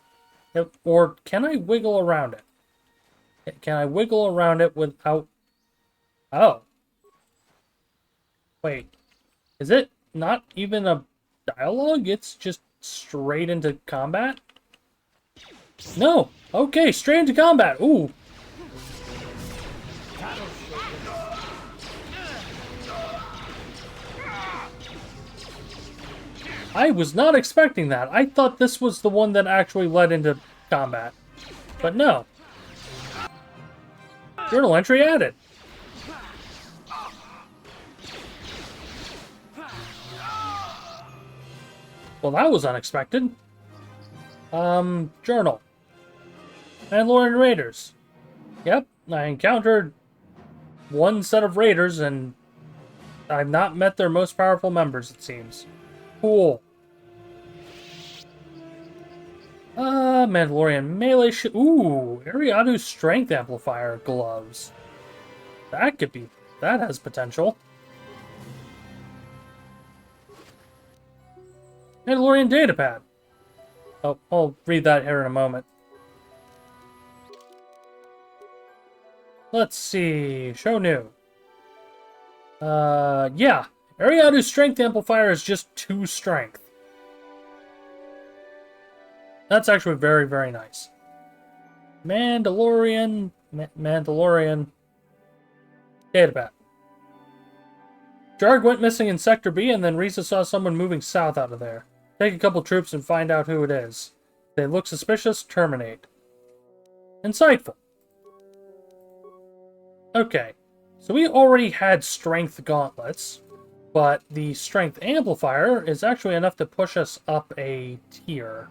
[SPEAKER 1] Or can I wiggle around it? Can I wiggle around it without... Oh. Wait. Is it not even a dialogue? It's just straight into combat? No! Okay, straight into combat! Ooh! I was not expecting that. I thought this was the one that actually led into combat. But no. Journal entry added. Well, that was unexpected. Journal. Mandalorian Raiders. Yep, I encountered one set of raiders, and I've not met their most powerful members, it seems. Cool. Mandalorian melee ooh, Ariadu's strength amplifier gloves. That could be... that has potential. Mandalorian datapad. Oh, I'll read that here in a moment. Let's see. Show new. Yeah. Ariadu's strength amplifier is just 2 strength. That's actually very, very nice. Mandalorian datapad. Jarg went missing in Sector B, and then Risa saw someone moving south out of there. Take a couple troops and find out who it is. If they look suspicious, terminate. Insightful. Okay, so we already had strength gauntlets, but the strength amplifier is actually enough to push us up a tier.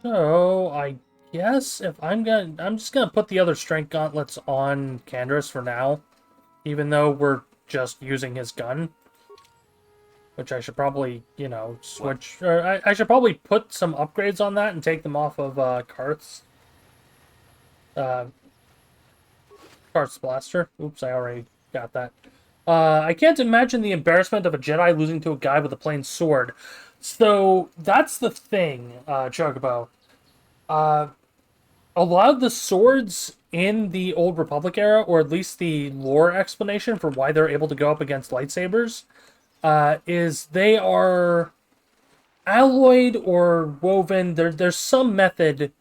[SPEAKER 1] So, I guess if I'm just gonna put the other strength gauntlets on Canderous for now, even though we're just using his gun. Which I should probably, you know, switch... Or I should probably put some upgrades on that and take them off of Karth's... Karth's blaster. Oops, I already got that. I can't imagine the embarrassment of a Jedi losing to a guy with a plain sword. So, that's the thing, Chocobo. A a lot of the swords in the Old Republic era, or at least the lore explanation for why they're able to go up against lightsabers, is they are alloyed or woven. There's some method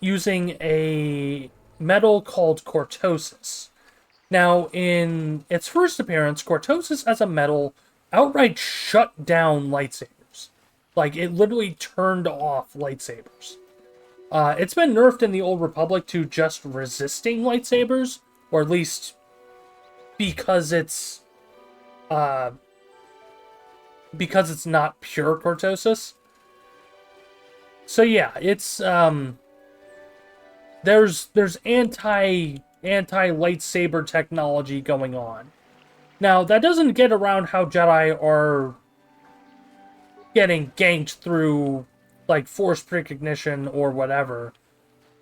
[SPEAKER 1] using a metal called cortosis. Now, in its first appearance, cortosis as a metal outright shut down lightsabers. Like, it literally turned off lightsabers. It's been nerfed in the Old Republic to just resisting lightsabers, or at least because it's not pure cortosis. So yeah, it's there's anti lightsaber technology going on. Now, that doesn't get around how Jedi are getting ganked through, like, force recognition or whatever.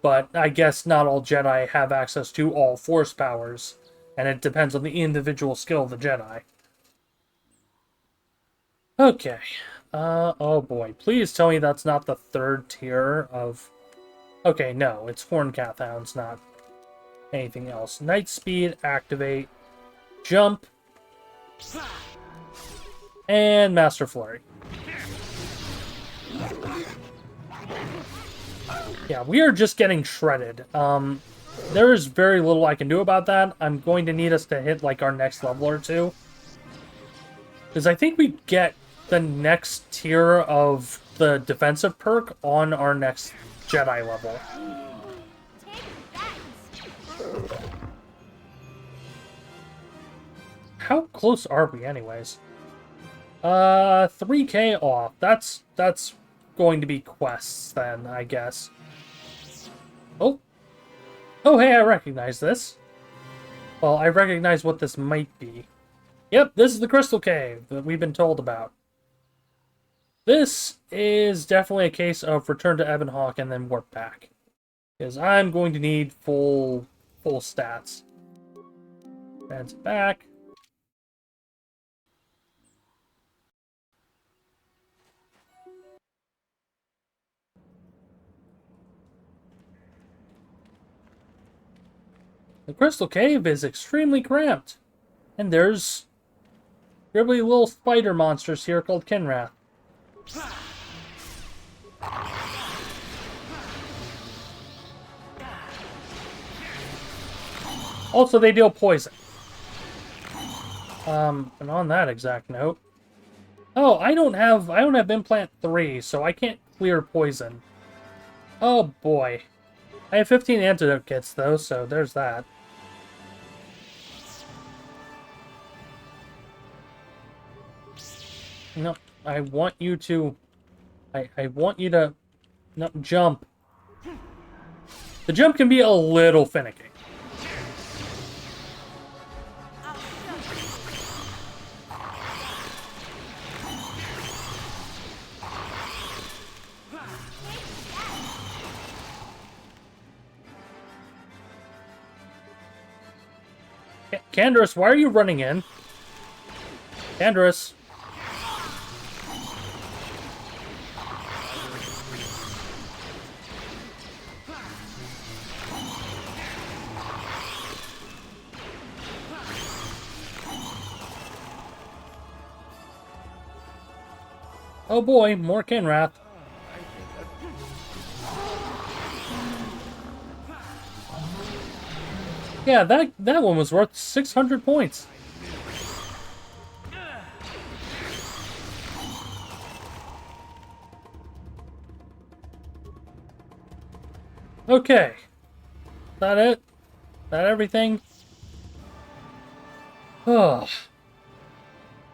[SPEAKER 1] But I guess not all Jedi have access to all force powers, and it depends on the individual skill of the Jedi. Okay. Oh boy. Please tell me that's not the third tier of... Okay, no. It's Horncath Hounds, not anything else. Night Speed, activate, jump, and Master Flurry. Yeah, we are just getting shredded. There is very little I can do about that. I'm going to need us to hit, like, our next level or two. Because I think we get the next tier of the defensive perk on our next Jedi level. How close are we, anyways? 3K off. That's going to be quests, then, I guess. Oh. Oh, hey, I recognize this. Well, I recognize what this might be. Yep, this is the Crystal Cave that we've been told about. This is definitely a case of return to Ebonhawk and then warp back. Because I'm going to need full stats. That's back. The Crystal Cave is extremely cramped. And there's scribbly little spider monsters here called Kinrath. Also, they deal poison. And on that exact note... Oh, I don't have implant 3, so I can't clear poison. Oh boy. I have 15 antidote kits though, so there's that. No, I want you to... I want you to... No, jump. The jump can be a little finicky. Canderous, why are you running in? Canderous. Oh boy, more Kinrath. Yeah, that one was worth 600 points. Okay. That it? That everything? Oh.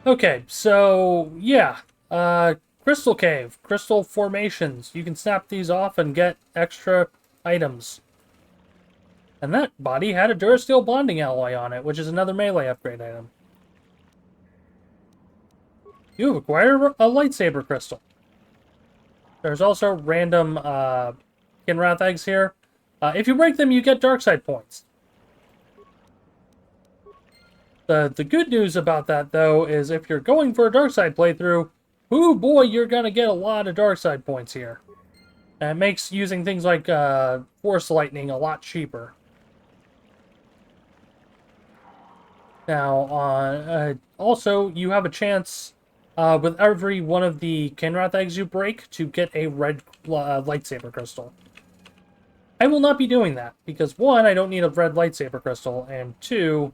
[SPEAKER 1] Okay, so yeah. Crystal Cave, crystal formations. You can snap these off and get extra items. And that body had a Durasteel bonding alloy on it, which is another melee upgrade item. You have acquired a lightsaber crystal. There's also random Kinrath eggs here. If you break them, you get dark side points. The good news about that, though, is if you're going for a dark side playthrough, ooh boy, you're gonna get a lot of dark side points here. And it makes using things like Force Lightning a lot cheaper. Now, also, you have a chance with every one of the Kinrath eggs you break to get a red lightsaber crystal. I will not be doing that, because one, I don't need a red lightsaber crystal, and two...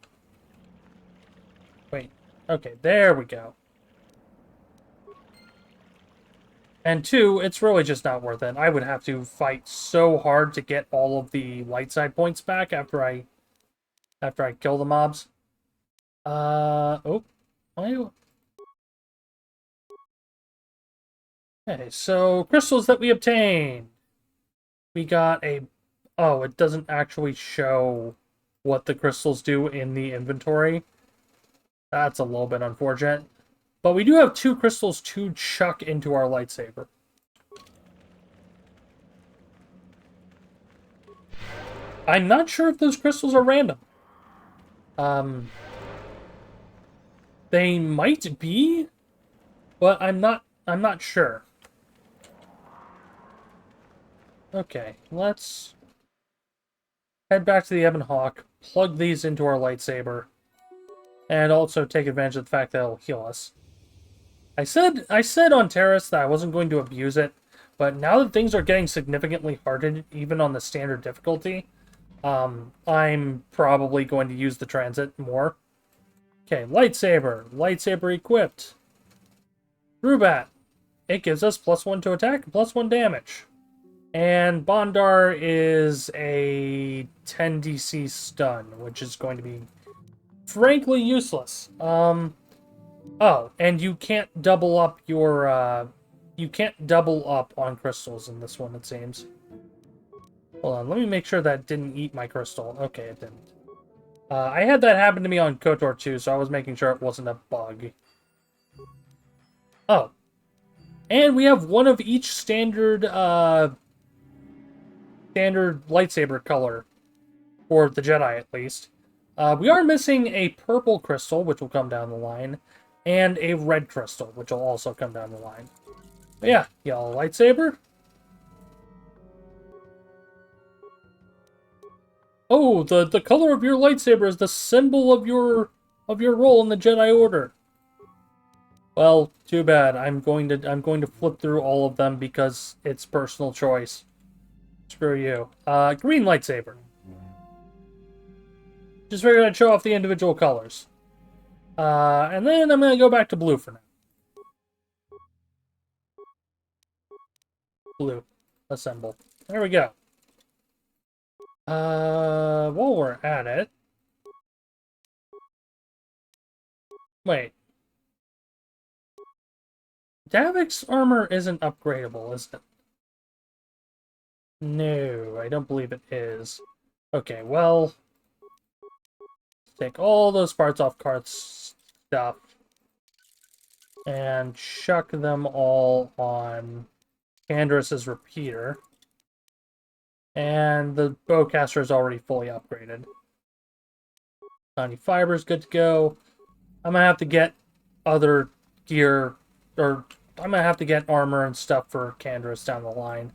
[SPEAKER 1] Wait, okay, there we go. And two, it's really just not worth it. I would have to fight so hard to get all of the light side points back after I kill the mobs. Oh. Okay, so crystals that we obtained. We got a... Oh, it doesn't actually show what the crystals do in the inventory. That's a little bit unfortunate. But we do have 2 crystals to chuck into our lightsaber. I'm not sure if those crystals are random. They might be, but I'm not sure. Okay, let's head back to the Ebon Hawk, plug these into our lightsaber, and also take advantage of the fact that it'll heal us. I said on Terrace that I wasn't going to abuse it, but now that things are getting significantly hardened, even on the standard difficulty, I'm probably going to use the transit more. Okay, lightsaber. Lightsaber equipped. Rubat. It gives us +1 to attack, +1 damage. And Bondar is a 10 DC stun, which is going to be frankly useless. Oh, and you can't double up your, you can't double up on crystals in this one, it seems. Hold on, let me make sure that didn't eat my crystal. Okay, it didn't. I had that happen to me on KOTOR too, so I was making sure it wasn't a bug. Oh. And we have one of each standard lightsaber color. For the Jedi, at least. We are missing a purple crystal, which will come down the line, and a red crystal, which will also come down the line. But yeah, yellow lightsaber. Oh, the color of your lightsaber is the symbol of your role in the Jedi Order. Well, too bad. I'm going to flip through all of them because it's personal choice. Screw you. Green lightsaber. Just figured I'd show off the individual colors. And then I'm going to go back to blue for now. Blue. Assemble. There we go. While we're at it... Wait. Davik's armor isn't upgradable, is it? No, I don't believe it is. Okay, well... Take all those parts off Kart's stuff. And chuck them all on Candras's repeater. And the bowcaster is already fully upgraded. 90 fibers, good to go. I'm gonna have to get other gear, or I'm gonna have to get armor and stuff for Candras down the line.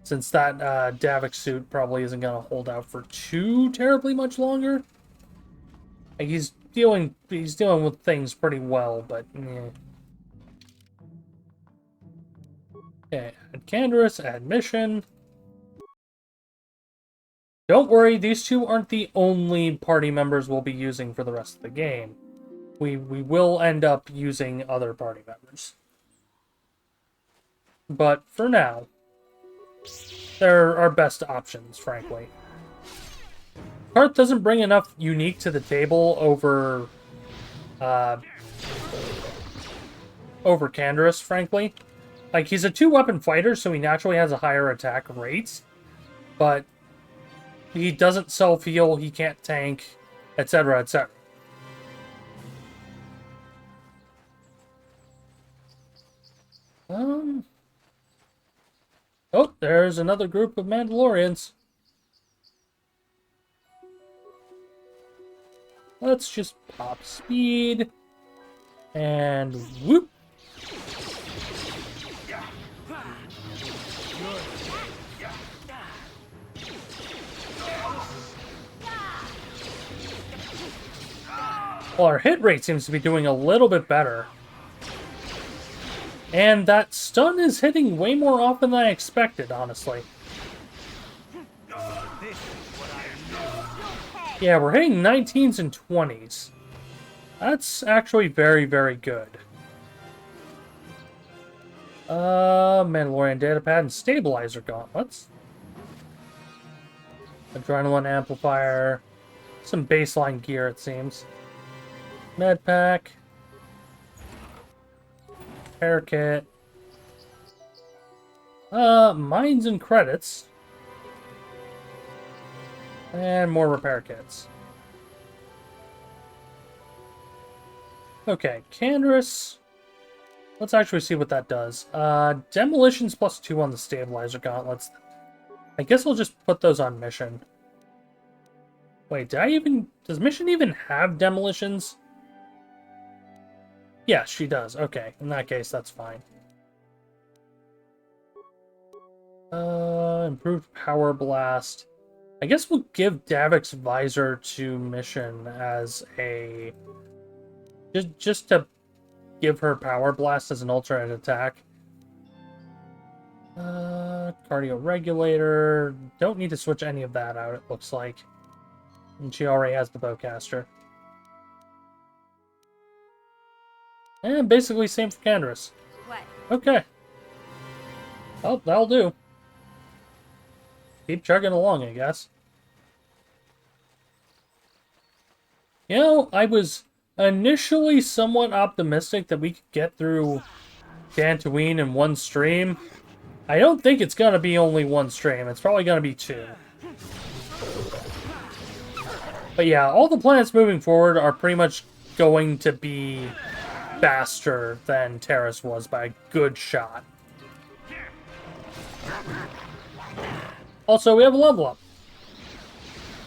[SPEAKER 1] Since that Davik suit probably isn't gonna hold out for too terribly much longer. Like he's dealing with things pretty well, but eh. Okay, add Candras, add mission. Don't worry, these two aren't the only party members we'll be using for the rest of the game. We will end up using other party members. But for now, they're our best options, frankly. Kart doesn't bring enough unique to the table over Candras, frankly. Like, he's a 2-weapon fighter, so he naturally has a higher attack rate. But he doesn't self-heal, he can't tank, etc., etc. Oh, there's another group of Mandalorians. Let's just pop speed. And whoop. Well, our hit rate seems to be doing a little bit better. And that stun is hitting way more often than I expected, honestly. Yeah, we're hitting 19s and 20s. That's actually very, very good. Mandalorian datapad and stabilizer gauntlets. Adrenaline amplifier. Some baseline gear, it seems. Med pack. Repair kit. Mines and credits. And more repair kits. Okay, Canderous. Let's actually see what that does. Demolitions +2 on the stabilizer gauntlets. I guess we'll just put those on mission. Wait, does mission even have demolitions? Yeah, she does. Okay, in that case, that's fine. Improved power blast. I guess we'll give Davik's visor to mission as a... Just to give her power blast as an alternate attack. Cardio regulator. Don't need to switch any of that out, it looks like. And she already has the bowcaster. And basically same for Canderous.
[SPEAKER 3] What?
[SPEAKER 1] Okay. Well, that'll do. Keep chugging along, I guess. You know, I was initially somewhat optimistic that we could get through Dantooine in one stream. I don't think it's going to be only one stream. It's probably going to be 2. But yeah, all the planets moving forward are pretty much going to be faster than Terrace was by a good shot. Also, we have a level up.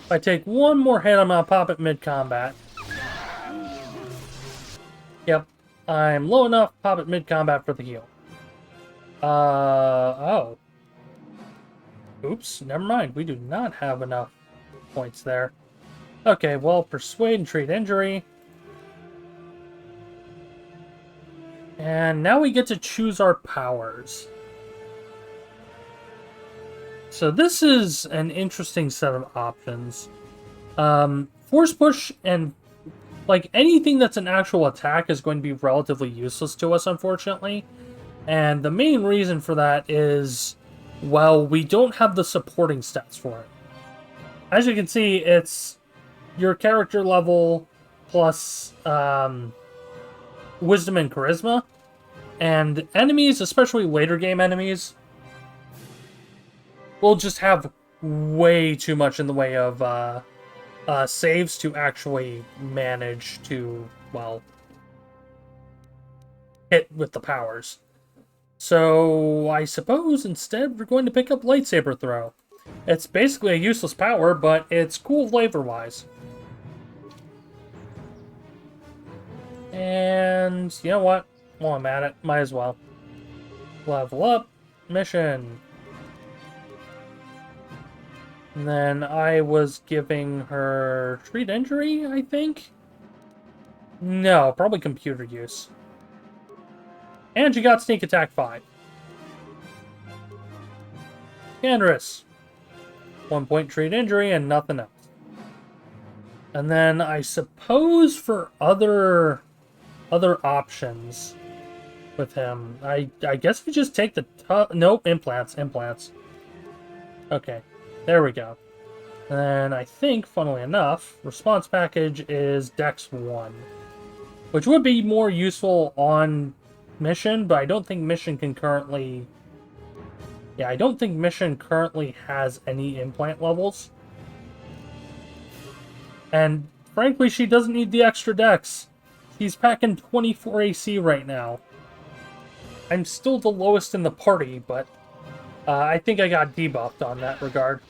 [SPEAKER 1] If I take one more hit, I'm going to pop it mid-combat. Yep, I'm low enough, pop it mid-combat for the heal. Oh. Oops, never mind. We do not have enough points there. Okay, well, persuade and treat injury. And now we get to choose our powers. So this is an interesting set of options. Force push and like anything that's an actual attack is going to be relatively useless to us, unfortunately. And the main reason for that is, well, we don't have the supporting stats for it. As you can see, it's your character level plus wisdom and charisma. And enemies, especially later game enemies, will just have way too much in the way of saves to actually manage to, well, hit with the powers. So I suppose instead we're going to pick up lightsaber throw. It's basically a useless power, but it's cool flavor-wise. And you know what? While I'm at it, might as well. Level up. Mission. And then I was giving her treat injury, I think? No, probably computer use. And she got sneak attack 5. Canderous. 1 point treat injury and nothing else. And then I suppose for other options with him, I guess we just take the nope, implants. Okay, there we go. And I think, funnily enough, response package is Dex 1, which would be more useful on mission, but I don't think mission can currently... Yeah, I don't think mission currently has any implant levels. And frankly, she doesn't need the extra dex. She's packing 24 AC right now. I'm still the lowest in the party, but I think I got debuffed on that regard.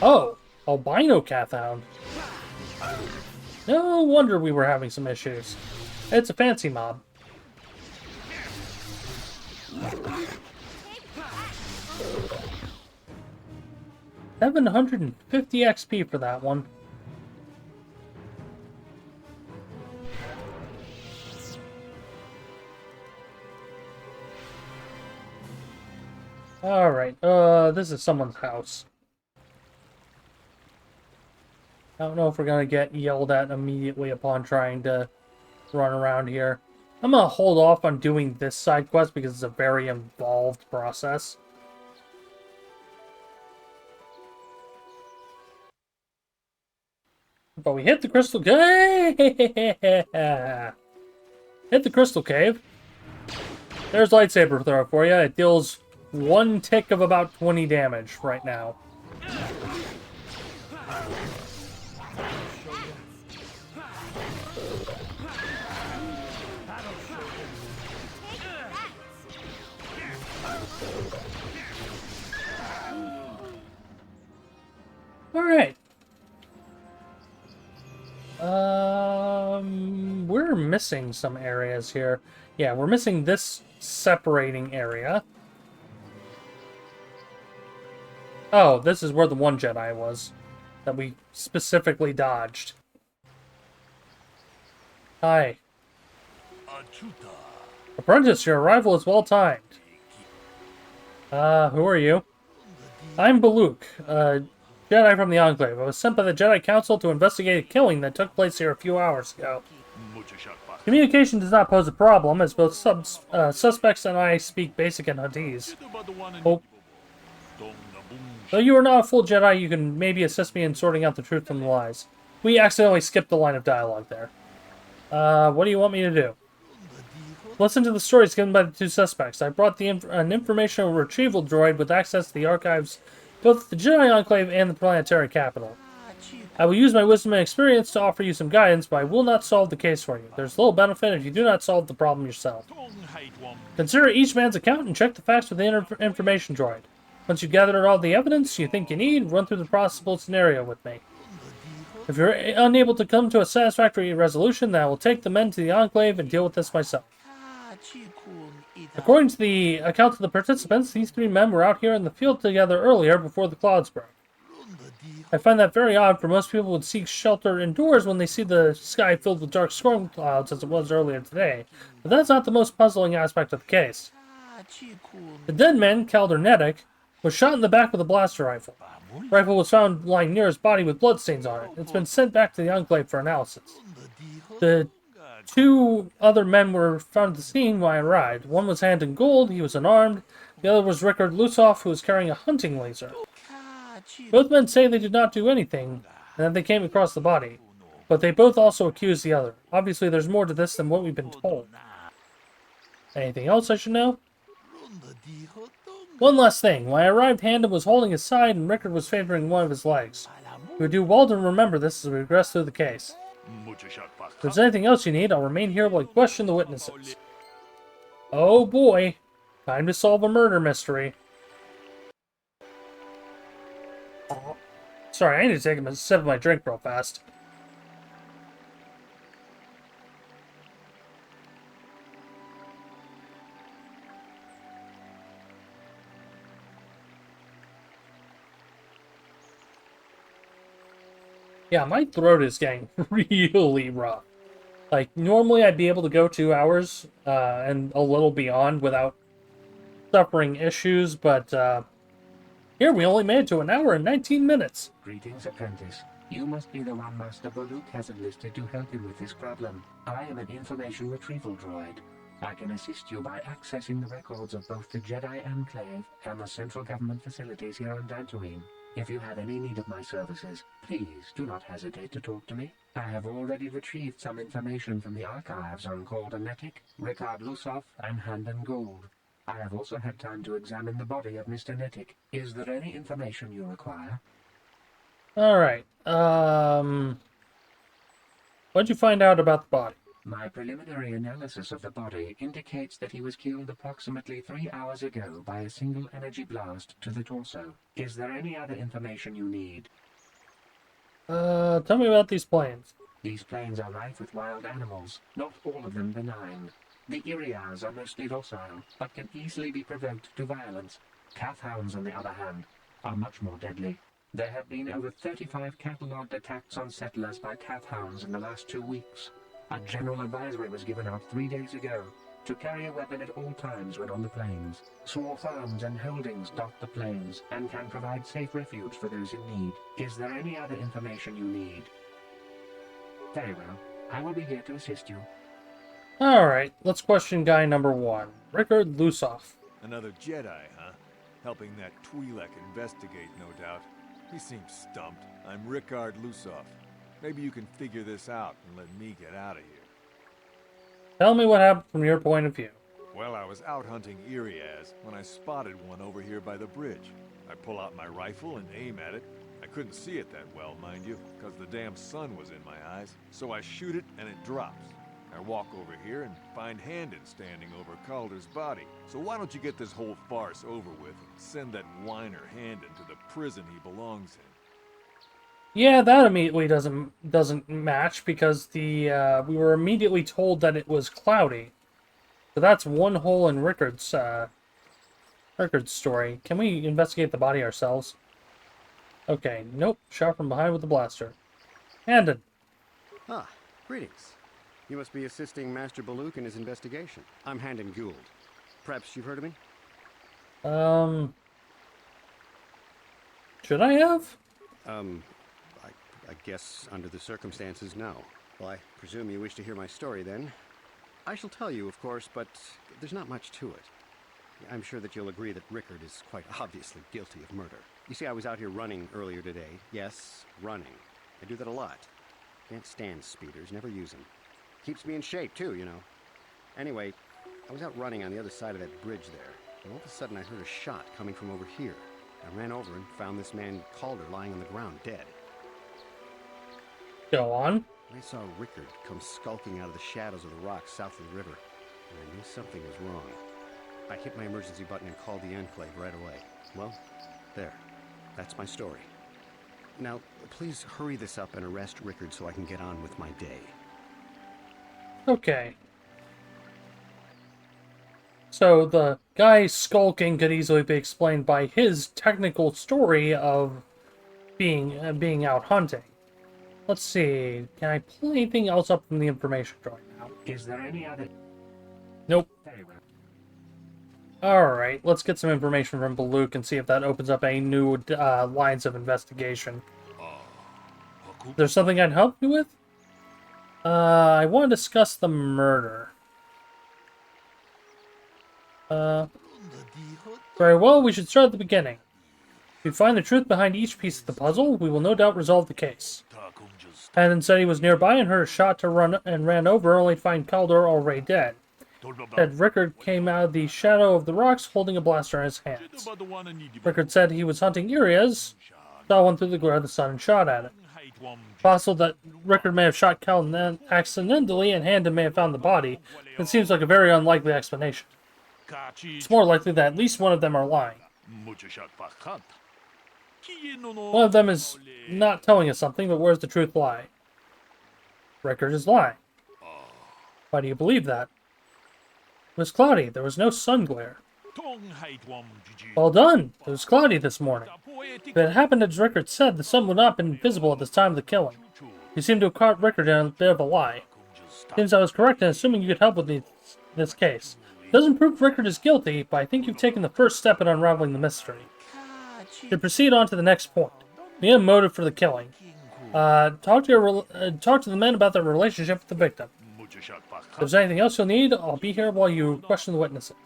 [SPEAKER 1] Oh, albino Cathound. No wonder we were having some issues. It's a fancy mob. 750 XP for that one. Alright, this is someone's house. I don't know if we're gonna get yelled at immediately upon trying to run around here. I'm gonna hold off on doing this side quest because it's a very involved process. But we hit the crystal cave! Hit the crystal cave. There's lightsaber throw for you. It deals one tick of about 20 damage right now. Alright. We're missing some areas here. Yeah, we're missing this separating area. Oh, this is where the one Jedi was that we specifically dodged. Hi. Apprentice, your arrival is well timed. Who are you? I'm Baluk, Jedi from the Enclave. I was sent by the Jedi Council to investigate a killing that took place here a few hours ago. Communication does not pose a problem, as both suspects and I speak basic and Huttese. Oh. Though you are not a full Jedi, you can maybe assist me in sorting out the truth from the lies. We accidentally skipped the line of dialogue there. What do you want me to do? Listen to the stories given by the two suspects. I brought an informational retrieval droid with access to the archives, both the Jedi Enclave and the planetary capital. I will use my wisdom and experience to offer you some guidance, but I will not solve the case for you. There's little benefit if you do not solve the problem yourself. Consider each man's account and check the facts with the information droid. Once you've gathered all the evidence you think you need, run through the possible scenario with me. If you're unable to come to a satisfactory resolution, then I will take the men to the Enclave and deal with this myself. According to the accounts of the participants, these three men were out here in the field together earlier before the clouds broke. I find that very odd, for most people would seek shelter indoors when they see the sky filled with dark storm clouds as it was earlier today. But that's not the most puzzling aspect of the case. The dead man, Netic, was shot in the back with a blaster rifle. The rifle was found lying near his body with bloodstains on it. It's been sent back to the Enclave for analysis. The two other men were found at the scene when I arrived. One was hand in gold, he was unarmed. The other was Rickard Lusoff, who was carrying a hunting laser. Both men say they did not do anything, and that they came across the body. But they both also accuse the other. Obviously, there's more to this than what we've been told. Anything else I should know? One last thing. When I arrived, Handon was holding his side, and Rickard was favoring one of his legs. We would do well to remember this as we progress through the case. If there's anything else you need, I'll remain here while I question the witnesses. Oh boy. Time to solve a murder mystery. Sorry, I need to take a sip of my drink real fast. Yeah, my throat is getting really rough. Like, normally I'd be able to go 2 hours and a little beyond without suffering issues, but here we only made it to 1 hour and 19 minutes.
[SPEAKER 11] Greetings, apprentice. You must be the one Master Baluk has enlisted to help him with this problem. I am an information retrieval droid. I can assist you by accessing the records of both the Jedi Enclave and the central government facilities here on Dantooine. If you have any need of my services, please do not hesitate to talk to me. I have already retrieved some information from the archives on Netic, Rickard Lusoff, and Handon Gould. I have also had time to examine the body of Mr. Netic. Is there any information you require?
[SPEAKER 1] Alright, what'd you find out about the body?
[SPEAKER 11] My preliminary analysis of the body indicates that he was killed approximately 3 hours ago by a single energy blast to the torso. Is there any other information you need?
[SPEAKER 1] Tell me about these planes.
[SPEAKER 11] These plains are rife with wild animals, not all of them benign. The Iriars are mostly docile, but can easily be provoked to violence. Kath hounds, on the other hand, are much more deadly. There have been over 35 catalogued attacks on settlers by Kath hounds in the last 2 weeks. A general advisory was given out 3 days ago to carry a weapon at all times when on the plains. Small farms and holdings dot the plains and can provide safe refuge for those in need. Is there any other information you need? Very well. I will be here to assist you.
[SPEAKER 1] Alright, let's question guy number 1. Rickard Lusoff.
[SPEAKER 12] Another Jedi, huh? Helping that Twi'lek investigate, no doubt. He seems stumped. I'm Rickard Lusoff. Maybe you can figure this out and let me get out of here.
[SPEAKER 1] Tell me what happened from your point of view.
[SPEAKER 12] Well, I was out hunting Iriaz when I spotted one over here by the bridge. I pull out my rifle and aim at it. I couldn't see it that well, mind you, because the damn sun was in my eyes. So I shoot it and it drops. I walk over here and find Handon standing over Calder's body. So why don't you get this whole farce over with and send that whiner Handon to the prison he belongs in?
[SPEAKER 1] Yeah, that immediately doesn't match because we were immediately told that it was cloudy. So that's one hole in Rickard's story. Can we investigate the body ourselves? Okay, nope. Shot from behind with the blaster. Handon.
[SPEAKER 13] Ah, greetings. You must be assisting Master Baluk in his investigation. I'm Handon Gould. Perhaps you've heard of me?
[SPEAKER 1] Should I have?
[SPEAKER 13] I guess under the circumstances, no. Well, I presume you wish to hear my story, then. I shall tell you, of course, but there's not much to it. I'm sure that you'll agree that Rickard is quite obviously guilty of murder. You see, I was out here running earlier today. Yes, running. I do that a lot. Can't stand speeders, never use them. Keeps me in shape, too, you know. Anyway, I was out running on the other side of that bridge there, and all of a sudden I heard a shot coming from over here. I ran over and found this man Calder lying on the ground, dead.
[SPEAKER 1] Go on.
[SPEAKER 13] I saw Rickard come skulking out of the shadows of the rocks south of the river, and I knew something was wrong. I hit my emergency button and called the Enclave right away. Well, there. That's my story. Now, please hurry this up and arrest Rickard so I can get on with my day.
[SPEAKER 1] Okay. So the guy skulking could easily be explained by his technical story of being out hunting. Let's see. Can I pull anything else up from the information drawing now?
[SPEAKER 11] Is there any other?
[SPEAKER 1] Nope.
[SPEAKER 11] Very well.
[SPEAKER 1] Alright, let's get some information from Baluk and see if that opens up any new lines of investigation. There's something I can help you with? I want to discuss the murder. Very well, we should start at the beginning. If we find the truth behind each piece of the puzzle, we will no doubt resolve the case. Handon said he was nearby and heard a shot to run and ran over, only to find Calder already dead. Said Rickard came out of the shadow of the rocks holding a blaster in his hands. Rickard said he was hunting Iriaz, saw one through the glare of the sun and shot at it. Possible that Rickard may have shot Calder accidentally and Handon may have found the body. It seems like a very unlikely explanation. It's more likely that at least one of them are lying. One of them is not telling us something, but where's the truth lie? Rickard is lying. Why do you believe that? It was cloudy. There was no sun glare. Well done. It was cloudy this morning. If it happened as Rickard said, the sun would not have been visible at the time of the killing. You seem to have caught Rickard in a bit of a lie. Seems I was correct in assuming you could help with this case. It doesn't prove Rickard is guilty, but I think you've taken the first step in unraveling the mystery. To proceed on to the next point. The end motive for the killing. Talk to the men about their relationship with the victim. If there's anything else you'll need, I'll be here while you question the witnesses.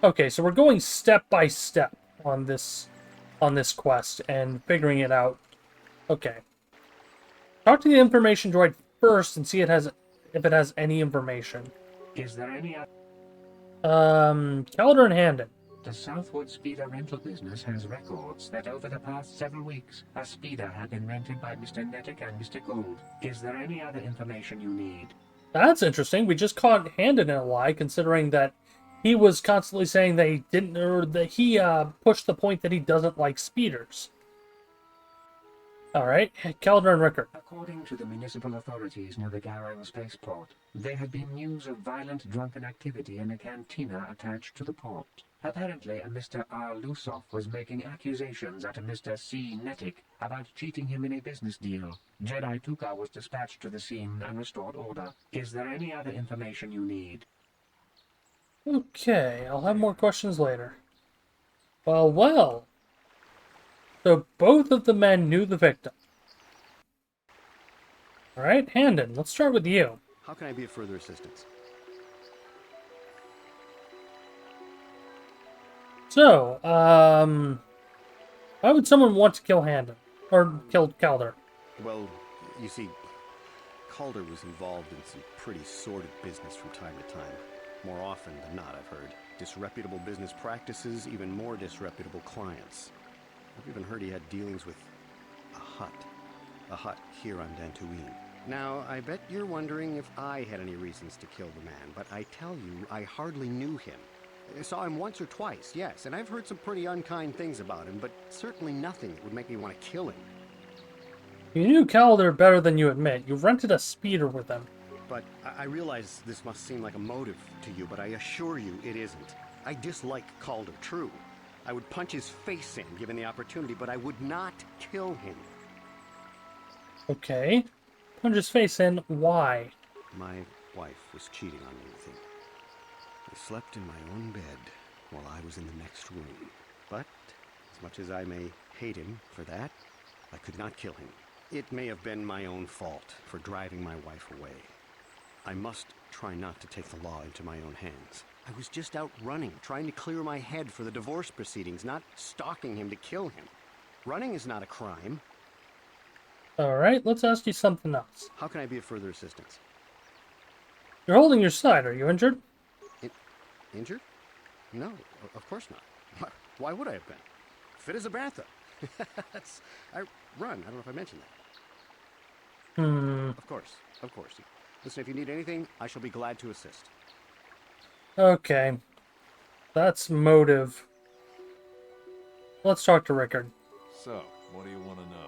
[SPEAKER 1] Okay, so we're going step by step on this quest and figuring it out. Okay. Talk to the information droid first and see if it has any information.
[SPEAKER 11] Is there any other?
[SPEAKER 1] Calder and Handon.
[SPEAKER 11] The Southwood Speeder rental business has records that over the past several weeks, a speeder had been rented by Mr. Nettic and Mr. Gould. Is there any other information you need?
[SPEAKER 1] That's interesting. We just caught Handon in a lie, considering that he was constantly saying that he didn't, or that he pushed the point that he doesn't like speeders. Alright, Calder and Rickard.
[SPEAKER 11] According to the municipal authorities near the Garrow spaceport, there had been news of violent drunken activity in a cantina attached to the port. Apparently, a Mr. R. Lusov was making accusations at a Mr. C. Netic about cheating him in a business deal. Jedi Tuka was dispatched to the scene and restored order. Is there any other information you need?
[SPEAKER 1] Okay, I'll have more questions later. Well. So both of the men knew the victim. Alright, Handon, let's start with you.
[SPEAKER 13] How can I be of further assistance?
[SPEAKER 1] So, why would someone want to kill Handon? Or kill Calder?
[SPEAKER 13] Well, you see, Calder was involved in some pretty sordid business from time to time. More often than not, I've heard. Disreputable business practices, even more disreputable clients. I've even heard he had dealings with a hut here on Dantooine. Now, I bet you're wondering if I had any reasons to kill the man, but I tell you, I hardly knew him. I saw him once or twice, yes, and I've heard some pretty unkind things about him, but certainly nothing that would make me want to kill him.
[SPEAKER 1] You knew Calder better than you admit. You rented a speeder with him.
[SPEAKER 13] But I realize this must seem like a motive to you, but I assure you it isn't. I dislike Calder, true. I would punch his face in, given the opportunity, but I would not kill him.
[SPEAKER 1] Okay. Punch his face in. Why?
[SPEAKER 13] My wife was cheating on me with him. I slept in my own bed while I was in the next room. But, as much as I may hate him for that, I could not kill him. It may have been my own fault for driving my wife away. I must try not to take the law into my own hands. I was just out running, trying to clear my head for the divorce proceedings, not stalking him to kill him. Running is not a crime.
[SPEAKER 1] Alright, let's ask you something else.
[SPEAKER 13] How can I be of further assistance?
[SPEAKER 1] You're holding your side. Are you injured?
[SPEAKER 13] Injured? No, of course not. Why would I have been? Fit as a bantha. I run. I don't know if I mentioned that. Of course. Listen, if you need anything, I shall be glad to assist.
[SPEAKER 1] Okay. That's motive. Let's talk to Rickard.
[SPEAKER 12] So, what do you want to know?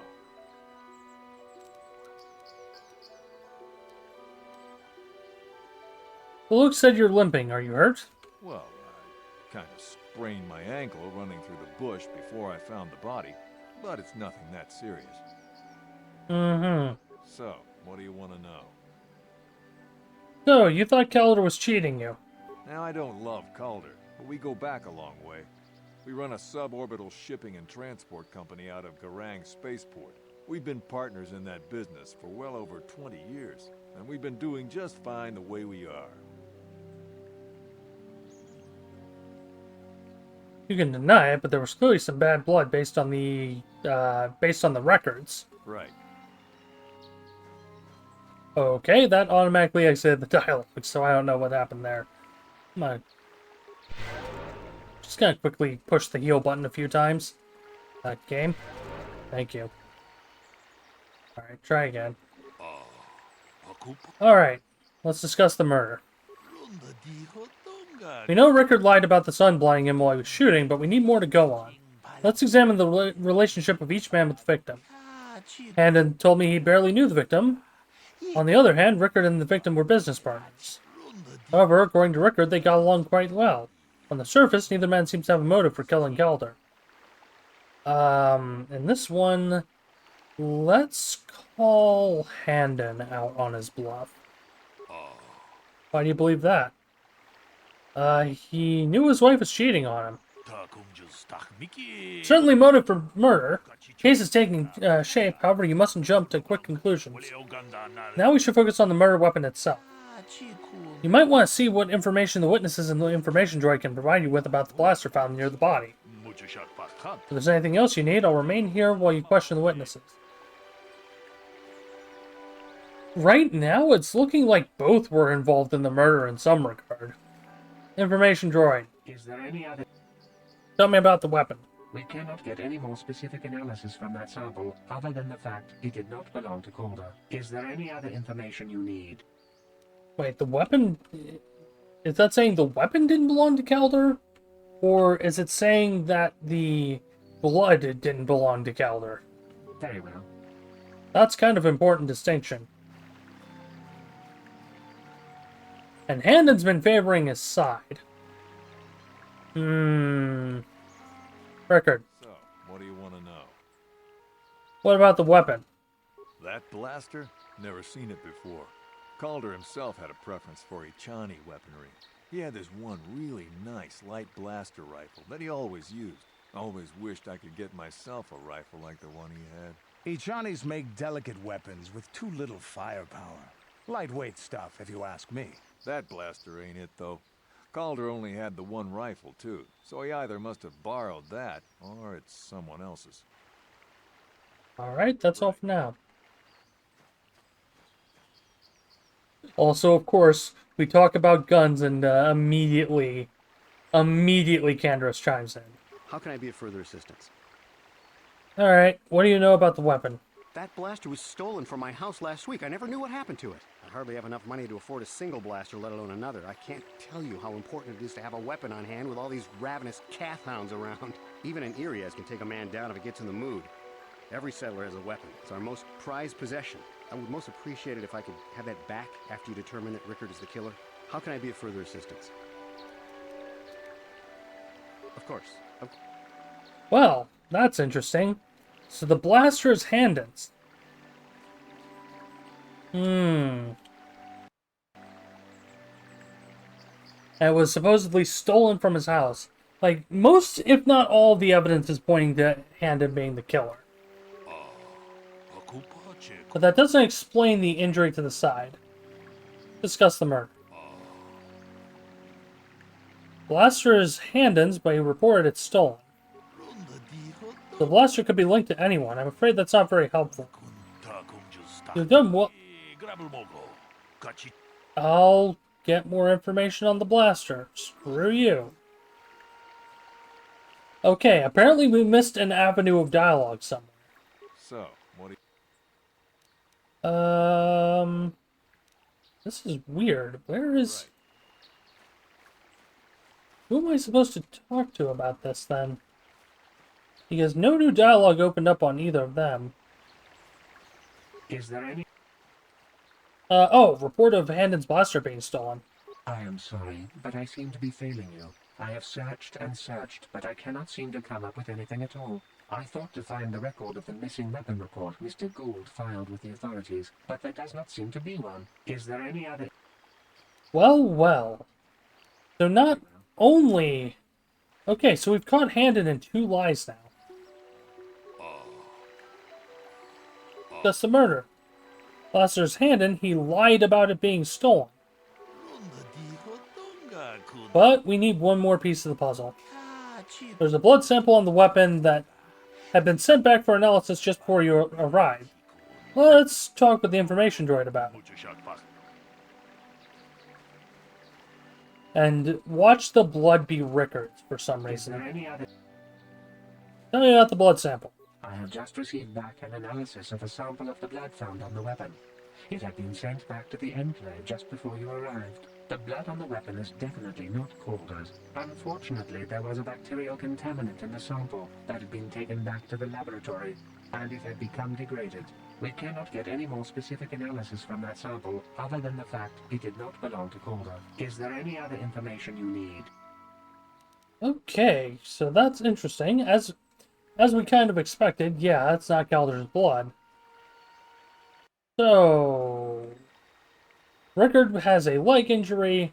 [SPEAKER 1] Luke said you're limping. Are you hurt?
[SPEAKER 12] Well, I kind of sprained my ankle running through the bush before I found the body, but it's nothing that serious. So, what do you want to know?
[SPEAKER 1] So, you thought Calder was cheating you?
[SPEAKER 12] Now, I don't love Calder, but we go back a long way. We run a suborbital shipping and transport company out of Garang Spaceport. We've been partners in that business for well over 20 years, and we've been doing just fine the way we are.
[SPEAKER 1] You can deny it, but there was clearly some bad blood based on the records.
[SPEAKER 12] Right.
[SPEAKER 1] Okay, that automatically exited the dialogue, so I don't know what happened there. Just gonna quickly push the heal button a few times. Game. Thank you. Alright, try again. Alright, let's discuss the murder. We know Rickard lied about the sun blinding him while he was shooting, but we need more to go on. Let's examine the relationship of each man with the victim. Handon told me he barely knew the victim. On the other hand, Rickard and the victim were business partners. However, according to Rickard, they got along quite well. On the surface, neither man seems to have a motive for killing Calder. In this one, let's call Handon out on his bluff. Why do you believe that? He knew his wife was cheating on him. Certainly motive for murder. Case is taking shape, however, you mustn't jump to quick conclusions. Now we should focus on the murder weapon itself. You might want to see what information the witnesses and the information droid can provide you with about the blaster found near the body. If there's anything else you need, I'll remain here while you question the witnesses. Right now, it's looking like both were involved in the murder in some regard. Information droid.
[SPEAKER 11] Is there any other...
[SPEAKER 1] Tell me about the weapon.
[SPEAKER 11] We cannot get any more specific analysis from that sample, other than the fact it did not belong to Calder. Is there any other information you need?
[SPEAKER 1] Wait, the weapon... Is that saying the weapon didn't belong to Calder? Or is it saying that the blood didn't belong to Calder?
[SPEAKER 11] Very well.
[SPEAKER 1] That's kind of important distinction. And Handon's been favoring his side. Rickard,
[SPEAKER 12] So, what do you want to know?
[SPEAKER 1] what about the weapon?
[SPEAKER 12] That blaster? Never seen it before. Calder himself had a preference for Echani weaponry. He had this one really nice light blaster rifle that he always used. Always wished I could get myself a rifle like the one he had.
[SPEAKER 7] Echanis make delicate weapons with too little firepower. Lightweight stuff, if you ask me.
[SPEAKER 12] That blaster ain't it, though. Calder only had the one rifle, too, so he either must have borrowed that, or it's someone else's.
[SPEAKER 1] Alright, that's all for now. Also, of course, we talk about guns and immediately Kandros chimes in.
[SPEAKER 13] How can I be of further assistance?
[SPEAKER 1] Alright, what do you know about the weapon?
[SPEAKER 13] That blaster was stolen from my house last week. I never knew what happened to it. I hardly have enough money to afford a single blaster, let alone another. I can't tell you how important it is to have a weapon on hand with all these ravenous cath hounds around. Even an Irias can take a man down if it gets in the mood. Every settler has a weapon. It's our most prized possession. I would most appreciate it if I could have that back after you determine that Rickard is the killer. How can I be of further assistance? Of course.
[SPEAKER 1] Well, that's interesting. So the blaster is Handon's. It was supposedly stolen from his house. Like, most, if not all, the evidence is pointing to Handon being the killer. But that doesn't explain the injury to the side. Discuss the murder. Blaster is Handon's, but he reported it's stolen. The blaster could be linked to anyone. I'm afraid that's not very helpful. You've done what? I'll get more information on the blaster. Screw you. Okay, apparently we missed an avenue of dialogue somewhere.
[SPEAKER 12] So, what do you...
[SPEAKER 1] This is weird. Where is... Who am I supposed to talk to about this, then? Because no new dialogue opened up on either of them.
[SPEAKER 11] Is there any...
[SPEAKER 1] Oh, report of Handon's blaster being stolen.
[SPEAKER 11] I am sorry, but I seem to be failing you. I have searched and searched, but I cannot seem to come up with anything at all. I thought to find the record of the missing weapon report Mr. Gould filed with the authorities, but there does not seem to be one. Is there any other...
[SPEAKER 1] Well, well. So not only... Okay, so we've caught Handon in 2 lies now. That's the murder. Blaster's Handon, he lied about it being stolen. But we need one more piece of the puzzle. There's a blood sample on the weapon that had been sent back for analysis just before you arrived. Let's talk with the information droid about it. And watch the blood be Rickard's for some reason.
[SPEAKER 11] Is there any other...
[SPEAKER 1] Tell me about the blood sample.
[SPEAKER 11] I have just received back an analysis of a sample of the blood found on the weapon. It had been sent back to the Enclave just before you arrived. The blood on the weapon is definitely not Calder's. Unfortunately, there was a bacterial contaminant in the sample that had been taken back to the laboratory, and it had become degraded. We cannot get any more specific analysis from that sample, other than the fact it did not belong to Calder. Is there any other information you need?
[SPEAKER 1] Okay, so that's interesting. As we kind of expected, yeah, that's not Calder's blood. So... Rickard has a leg injury.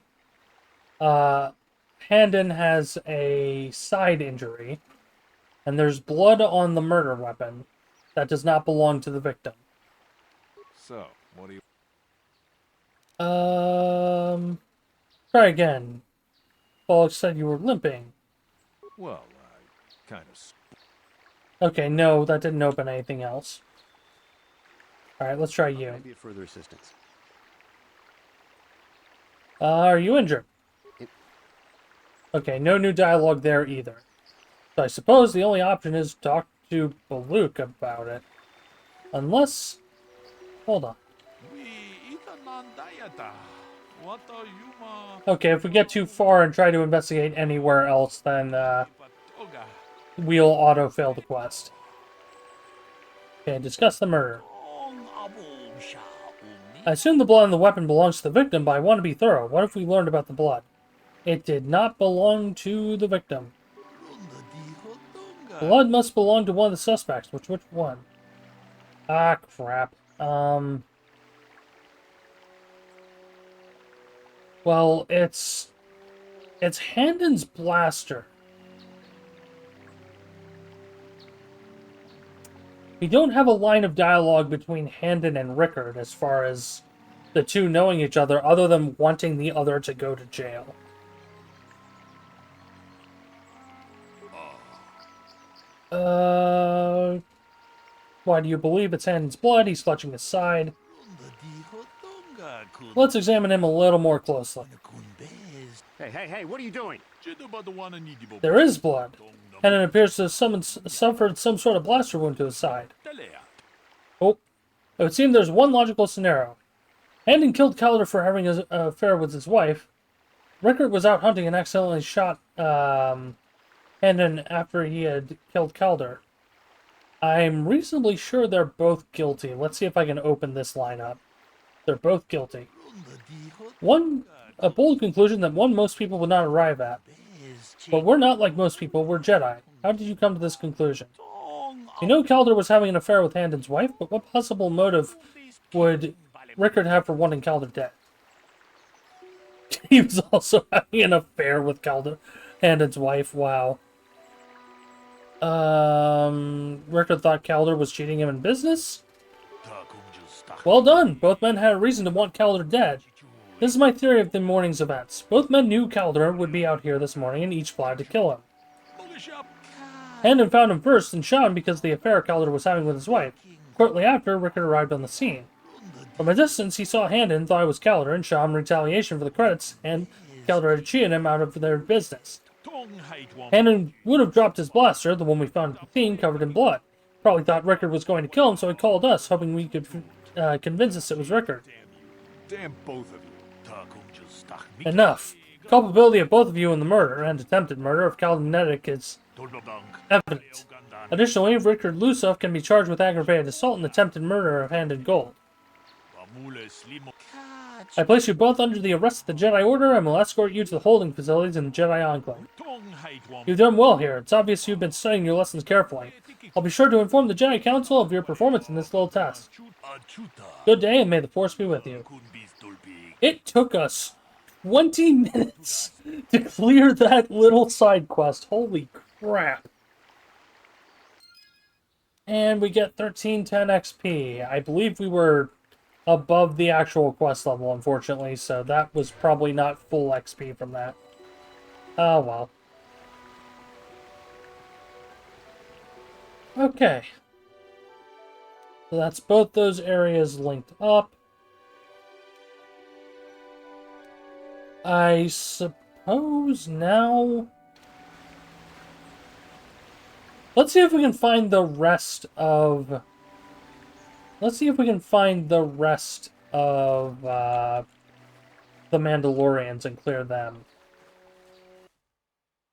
[SPEAKER 1] Handon has a side injury. And there's blood on the murder weapon that does not belong to the victim.
[SPEAKER 12] So, what do you...
[SPEAKER 1] Try again. Bollock said you were limping.
[SPEAKER 12] Well, I kind of...
[SPEAKER 1] Okay, no, that didn't open anything else. Alright, let's try you.
[SPEAKER 13] Maybe further assistance.
[SPEAKER 1] Are you injured? Okay, no new dialogue there either. So I suppose the only option is to talk to Baluk about it. Unless... Hold on. Okay, if we get too far and try to investigate anywhere else, then we'll auto-fail the quest. Okay, discuss the murder. I assume the blood on the weapon belongs to the victim, but I want to be thorough. What if we learned about the blood? It did not belong to the victim. Blood must belong to one of the suspects. Which one? Ah, crap. Well, it's Handon's blaster. We don't have a line of dialogue between Handon and Rickard as far as the two knowing each other, other than wanting the other to go to jail. Why do you believe it's Handon's blood? He's clutching his side. Let's examine him a little more closely.
[SPEAKER 13] Hey, what are you doing?
[SPEAKER 1] There is blood. Handon appears to have suffered some sort of blaster wound to his side. Oh, it would seem there's one logical scenario. Handon killed Calder for having an affair with his wife. Rickard was out hunting and accidentally shot Handon after he had killed Calder. I'm reasonably sure they're both guilty. Let's see if I can open this line up. They're both guilty. A bold conclusion that most people would not arrive at. But we're not like most people, we're Jedi. How did you come to this conclusion? You know Calder was having an affair with Handon's wife, but what possible motive would Rickard have for wanting Calder dead? He was also having an affair with Handon's wife, wow. Rickard thought Calder was cheating him in business? Well done! Both men had a reason to want Calder dead. This is my theory of the morning's events. Both men knew Calder would be out here this morning and each plotted to kill him. Handon found him first and shot him because of the affair Calder was having with his wife. Shortly after, Rickard arrived on the scene. From a distance, he saw Handon, thought it was Calder, and shot him in retaliation for the credits, and Calder had cheated him out of their business. Handon would have dropped his blaster, the one we found at the scene, covered in blood. Probably thought Rickard was going to kill him, so he called us, hoping we could convince us it was Rickard.
[SPEAKER 12] Damn both of you.
[SPEAKER 1] Enough. Culpability of both of you in the murder and attempted murder of Kaldinetic is evident. Additionally, Rickard Lusov can be charged with aggravated assault and attempted murder of Handon Gold. I place you both under the arrest of the Jedi Order and will escort you to the holding facilities in the Jedi Enclave. You've done well here. It's obvious you've been studying your lessons carefully. I'll be sure to inform the Jedi Council of your performance in this little test. Good day, and may the Force be with you. It took us 20 minutes to clear that little side quest. Holy crap. And we get 1310 XP. I believe we were above the actual quest level, unfortunately, so that was probably not full XP from that. Oh, well. Okay. So that's both those areas linked up. I suppose now... Let's see if we can find the rest of... the Mandalorians and clear them.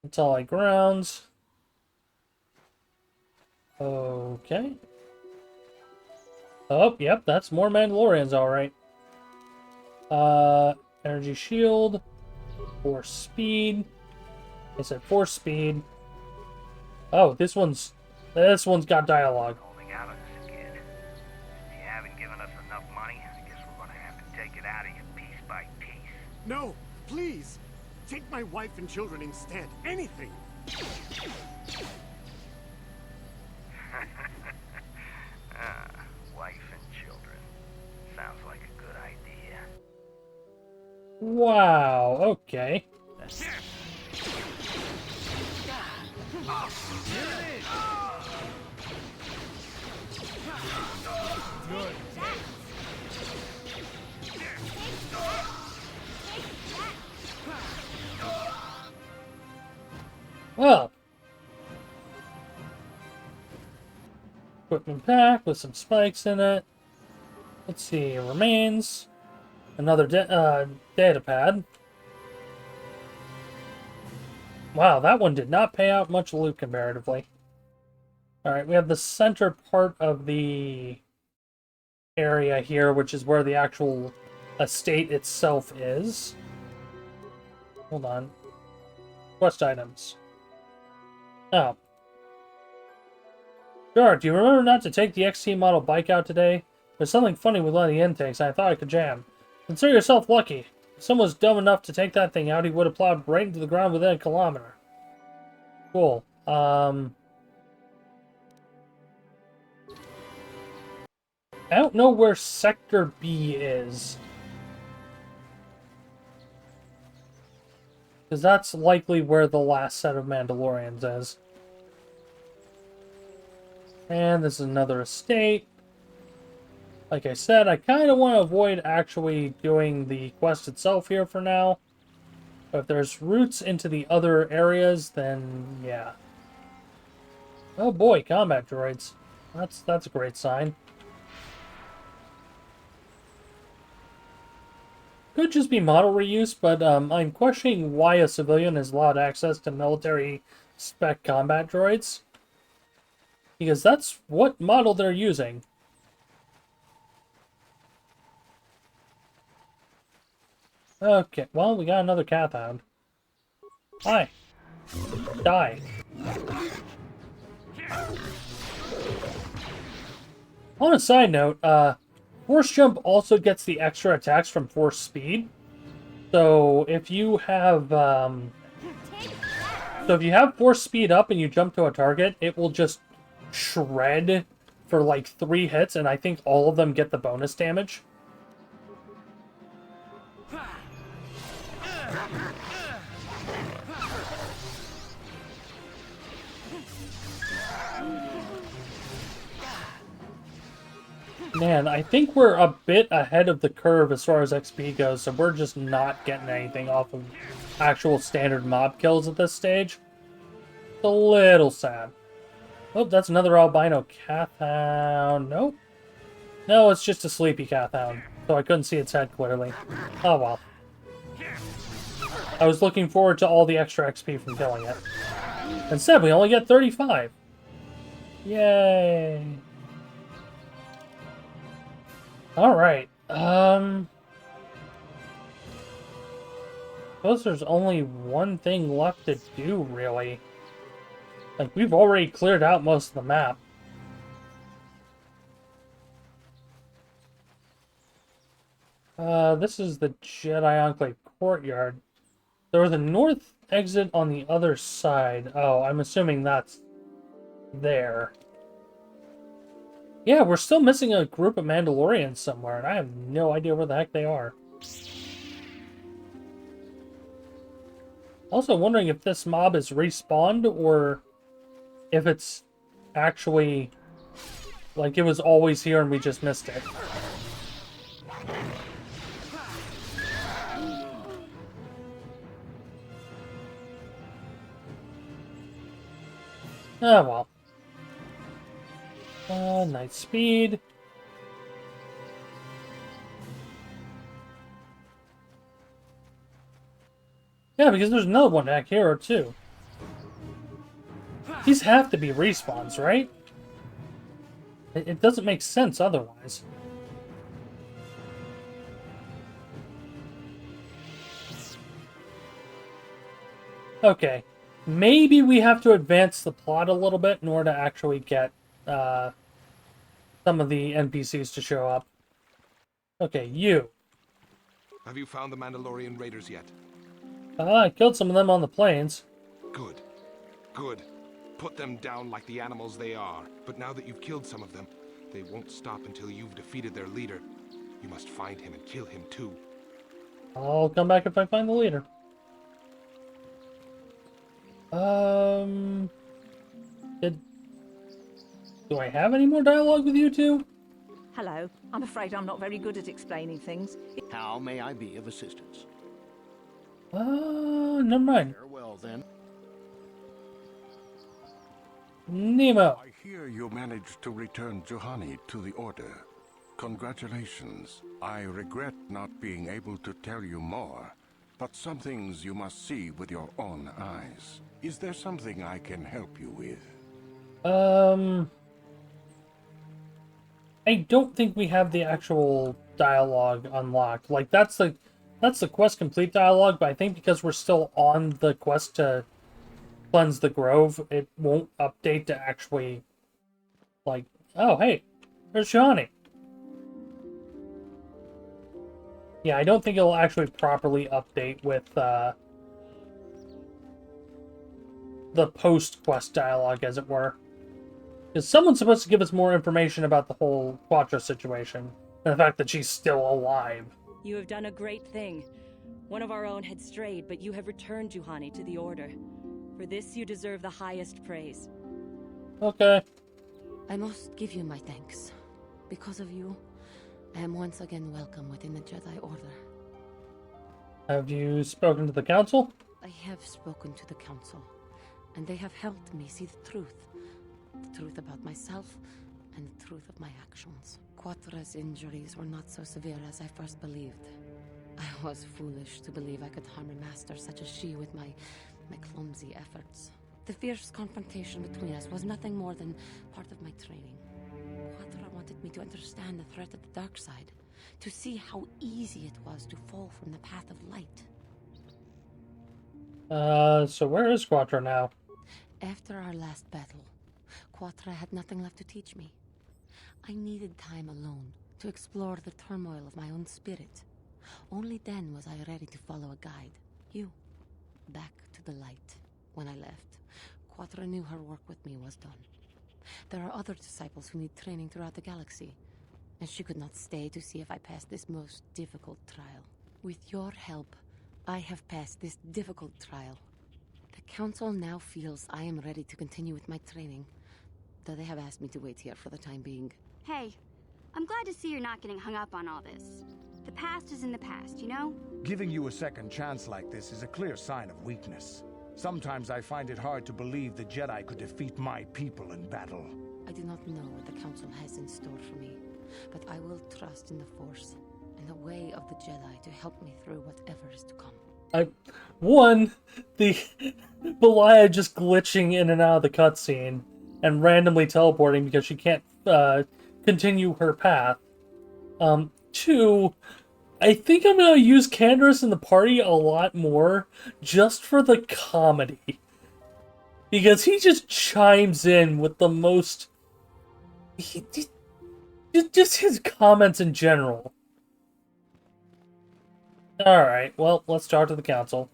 [SPEAKER 1] Until grounds. Okay. Oh, yep, that's more Mandalorians, alright. Energy shield. Force speed. I said force speed. Oh, this one's got dialogue.
[SPEAKER 14] Holding out on us again. You haven't given us enough money. I guess we're gonna have to take it out of you piece by piece.
[SPEAKER 6] No, please. Take my wife and children instead. Anything.
[SPEAKER 14] Wife and children. Sounds like a good idea.
[SPEAKER 1] Wow, okay. Well, equipment pack with some spikes in it. Let's see, remains. Another data pad. Wow, that one did not pay out much loot comparatively. Alright, we have the center part of the area here, which is where the actual estate itself is. Hold on. Quest items. Oh. Sure, do you remember not to take the XT model bike out today? There's something funny with one of the intakes, and I thought I could jam. Consider yourself lucky. If someone was dumb enough to take that thing out, he would have plowed right into the ground within a kilometer. Cool. I don't know where Sector B is. Because that's likely where the last set of Mandalorians is. And this is another estate. Like I said, I kind of want to avoid actually doing the quest itself here for now. But if there's routes into the other areas, then yeah. Oh boy, combat droids. That's a great sign. Could just be model reuse, but I'm questioning why a civilian is allowed access to military spec combat droids. Because that's what model they're using. Okay, well, we got another Cathound. Hi. Die. On a side note, Force Jump also gets the extra attacks from Force Speed. So if you have Force Speed up and you jump to a target, it will just shred for like 3 hits, and I think all of them get the bonus damage. Man, I think we're a bit ahead of the curve as far as XP goes, so we're just not getting anything off of actual standard mob kills at this stage. It's a little sad. Oh, that's another albino Cathound. Nope. No, it's just a sleepy Cathound, so I couldn't see its head clearly. Oh well. I was looking forward to all the extra XP from killing it. Instead, we only get 35. Yay. Alright, suppose there's only one thing left to do, really. Like, we've already cleared out most of the map. This is the Jedi Enclave courtyard. There was a north exit on the other side. Oh, I'm assuming that's there. Yeah, we're still missing a group of Mandalorians somewhere, and I have no idea where the heck they are. Also wondering if this mob is respawned, or if it's actually, like, it was always here and we just missed it. Ah, well. Night speed. Yeah, because there's another one back here, too. These have to be respawns, right? It doesn't make sense otherwise. Okay. Maybe we have to advance the plot a little bit in order to actually get some of the NPCs to show up. Okay, you.
[SPEAKER 8] Have you found the Mandalorian raiders yet?
[SPEAKER 1] I killed some of them on the plains.
[SPEAKER 8] Good. Good. Put them down like the animals they are. But now that you've killed some of them, they won't stop until you've defeated their leader. You must find him and kill him too.
[SPEAKER 1] I'll come back if I find the leader. Do I have any more dialogue with you two?
[SPEAKER 15] Hello. I'm afraid I'm not very good at explaining things.
[SPEAKER 6] How may I be of assistance?
[SPEAKER 1] Never mind.
[SPEAKER 6] Farewell, then.
[SPEAKER 1] Nemo.
[SPEAKER 5] I hear you managed to return Juhani to the Order. Congratulations. I regret not being able to tell you more, but some things you must see with your own eyes. Is there something I can help you with? I don't think we have the actual dialogue unlocked. Like, that's
[SPEAKER 1] That's the quest complete dialogue, but I think because we're still on the quest to cleanse the grove, it won't update to actually, like, oh, hey, there's Johnny. Yeah, I don't think it'll actually properly update with the post-quest dialogue, as it were. Because someone's supposed to give us more information about the whole Quattro situation, and the fact that she's still alive.
[SPEAKER 3] You have done a great thing. One of our own had strayed, but you have returned Juhani to the Order. For this, you deserve the highest praise.
[SPEAKER 1] Okay.
[SPEAKER 10] I must give you my thanks. Because of you, I am once again welcome within the Jedi Order.
[SPEAKER 1] Have you spoken to the Council?
[SPEAKER 10] I have spoken to the Council, and they have helped me see the truth. The truth about myself, and the truth of my actions. Quattra's injuries were not so severe as I first believed. I was foolish to believe I could harm a master such as she with my clumsy efforts. The fierce confrontation between us was nothing more than part of my training. Quattra wanted me to understand the threat of the dark side, to see how easy it was to fall from the path of light.
[SPEAKER 1] So where is Quattro now?
[SPEAKER 10] After our last battle, Quattra had nothing left to teach me. I needed time alone to explore the turmoil of my own spirit. Only then was I ready to follow a guide. You. Back to the light. When I left, Quattra knew her work with me was done. There are other disciples who need training throughout the galaxy, and she could not stay to see if I passed this most difficult trial. With your help, I have passed this difficult trial. The Council now feels I am ready to continue with my training, though they have asked me to wait here for the time being.
[SPEAKER 16] Hey, I'm glad to see you're not getting hung up on all this. The past is in the past, you know?
[SPEAKER 7] Giving you a second chance like this is a clear sign of weakness. Sometimes I find it hard to believe the Jedi could defeat my people in battle.
[SPEAKER 10] I do not know what the Council has in store for me, but I will trust in the Force and the way of the Jedi to help me through whatever is to come.
[SPEAKER 1] The Belia just glitching in and out of the cutscene and randomly teleporting because she can't continue her path. 2, I think I'm going to use Canderous in the party a lot more just for the comedy. Because he just chimes in with the most... just his comments in general. Alright, well, let's talk to the Council.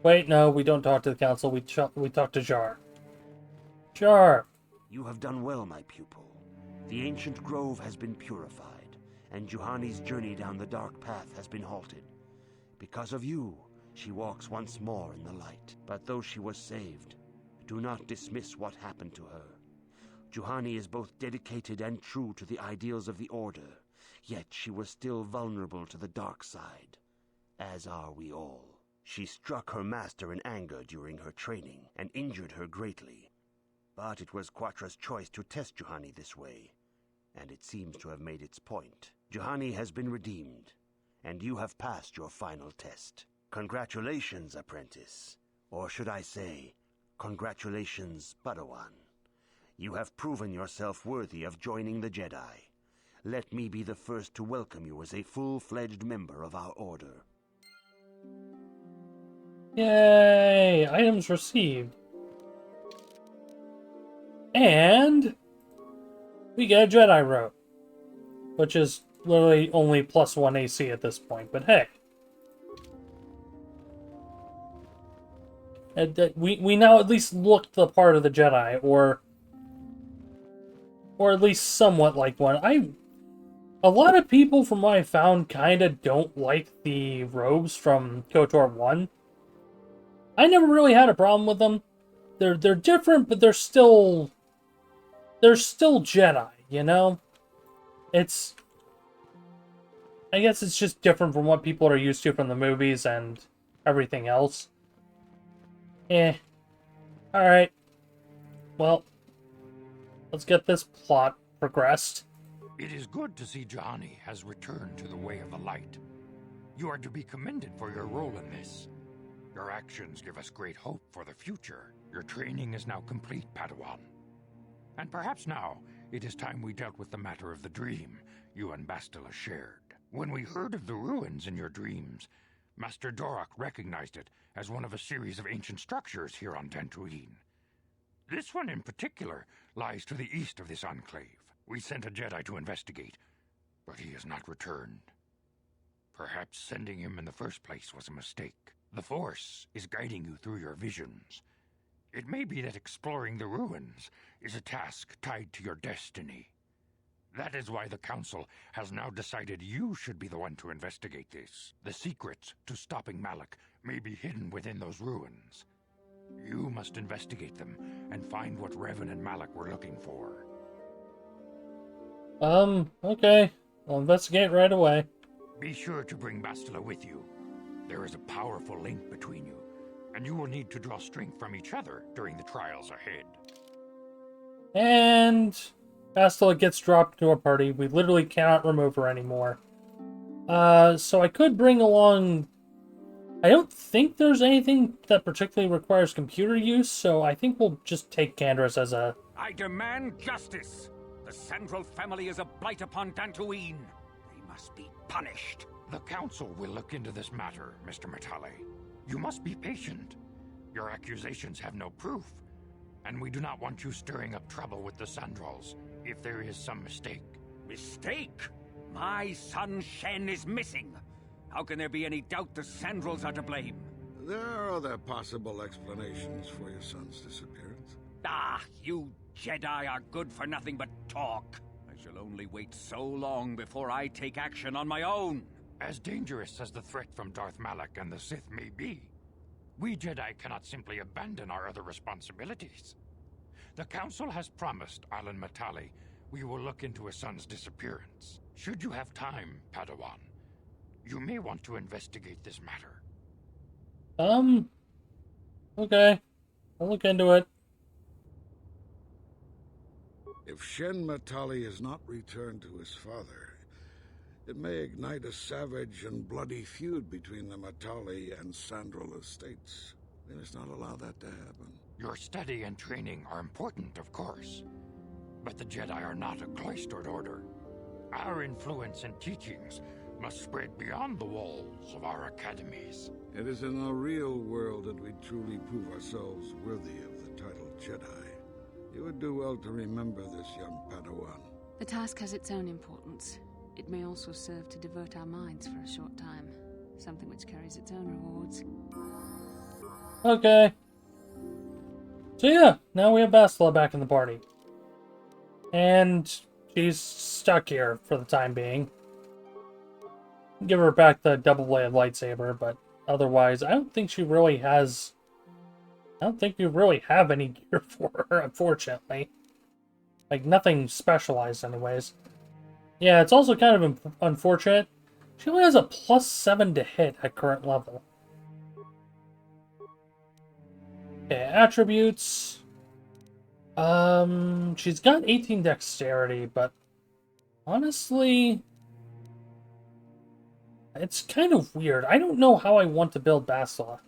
[SPEAKER 1] Wait, no, we don't talk to the Council, we talk to Jar. Jar!
[SPEAKER 2] You have done well, my pupil. The ancient grove has been purified, and Juhani's journey down the dark path has been halted. Because of you, she walks once more in the light. But though she was saved, do not dismiss what happened to her. Juhani is both dedicated and true to the ideals of the Order, yet she was still vulnerable to the dark side, as are we all. She struck her master in anger during her training, and injured her greatly. But it was Quattra's choice to test Juhani this way, and it seems to have made its point. Juhani has been redeemed, and you have passed your final test. Congratulations, apprentice. Or should I say, congratulations, Padawan. You have proven yourself worthy of joining the Jedi. Let me be the first to welcome you as a full-fledged member of our order.
[SPEAKER 1] Yay! Items received. And we get a Jedi robe, which is literally only +1 AC at this point, but hey. We now at least look the part of the Jedi, or at least somewhat like one. A lot of people, from what I found, kind of don't like the robes from KOTOR 1. I never really had a problem with them. They're different, but they're still Jedi, you know? I guess it's just different from what people are used to from the movies and everything else. Alright. Well, let's get this plot progressed.
[SPEAKER 17] It is good to see Juhani has returned to the way of the light. You are to be commended for your role in this. Your actions give us great hope for the future. Your training is now complete, Padawan. And perhaps now, it is time we dealt with the matter of the dream you and Bastila shared. When we heard of the ruins in your dreams, Master Dorak recognized it as one of a series of ancient structures here on Dantooine. This one in particular lies to the east of this enclave. We sent a Jedi to investigate, but he has not returned. Perhaps sending him in the first place was a mistake. The Force is guiding you through your visions. It may be that exploring the ruins is a task tied to your destiny. That is why the Council has now decided you should be the one to investigate this. The secrets to stopping Malak may be hidden within those ruins. You must investigate them and find what Revan and Malak were looking for.
[SPEAKER 1] Okay. I'll investigate right away.
[SPEAKER 17] Be sure to bring Bastila with you. There is a powerful link between you, and you will need to draw strength from each other during the trials ahead.
[SPEAKER 1] And Bastila gets dropped to our party. We literally cannot remove her anymore. So I could bring along... I don't think there's anything that particularly requires computer use, so I think we'll just take Candace as a...
[SPEAKER 4] I demand justice! The Sandral family is a blight upon Dantooine. They must be punished.
[SPEAKER 17] The Council will look into this matter, Mr. Matale. You must be patient. Your accusations have no proof, and we do not want you stirring up trouble with the Sandrals if there is some mistake.
[SPEAKER 4] Mistake? My son Shen is missing. How can there be any doubt the Sandrals are to blame?
[SPEAKER 6] There are other possible explanations for your son's disappearance.
[SPEAKER 4] Ah, you Jedi are good for nothing but talk. I shall only wait so long before I take action on my own.
[SPEAKER 17] As dangerous as the threat from Darth Malak and the Sith may be, we Jedi cannot simply abandon our other responsibilities. The Council has promised Alan Matale we will look into his son's disappearance. Should you have time, Padawan, you may want to investigate this matter.
[SPEAKER 1] Okay. I'll look into it.
[SPEAKER 6] If Shen Matali is not returned to his father, it may ignite a savage and bloody feud between the Matali and Sandral estates. We must not allow that to happen.
[SPEAKER 17] Your study and training are important, of course, but the Jedi are not a cloistered order. Our influence and teachings must spread beyond the walls of our academies.
[SPEAKER 6] It is in the real world that we truly prove ourselves worthy of the title Jedi. You would do well to remember this, young Padawan.
[SPEAKER 10] The task has its own importance. It may also serve to divert our minds for a short time. Something which carries its own rewards.
[SPEAKER 1] Okay. So yeah, now we have Bastila back in the party. And she's stuck here for the time being. Give her back the double-bladed lightsaber, but otherwise, I don't think she really has... I don't think we really have any gear for her, unfortunately. Like, nothing specialized anyways. Yeah, it's also kind of unfortunate. She only has a +7 to hit at current level. Okay, attributes. She's got 18 dexterity, but honestly, it's kind of weird. I don't know how I want to build Bastila.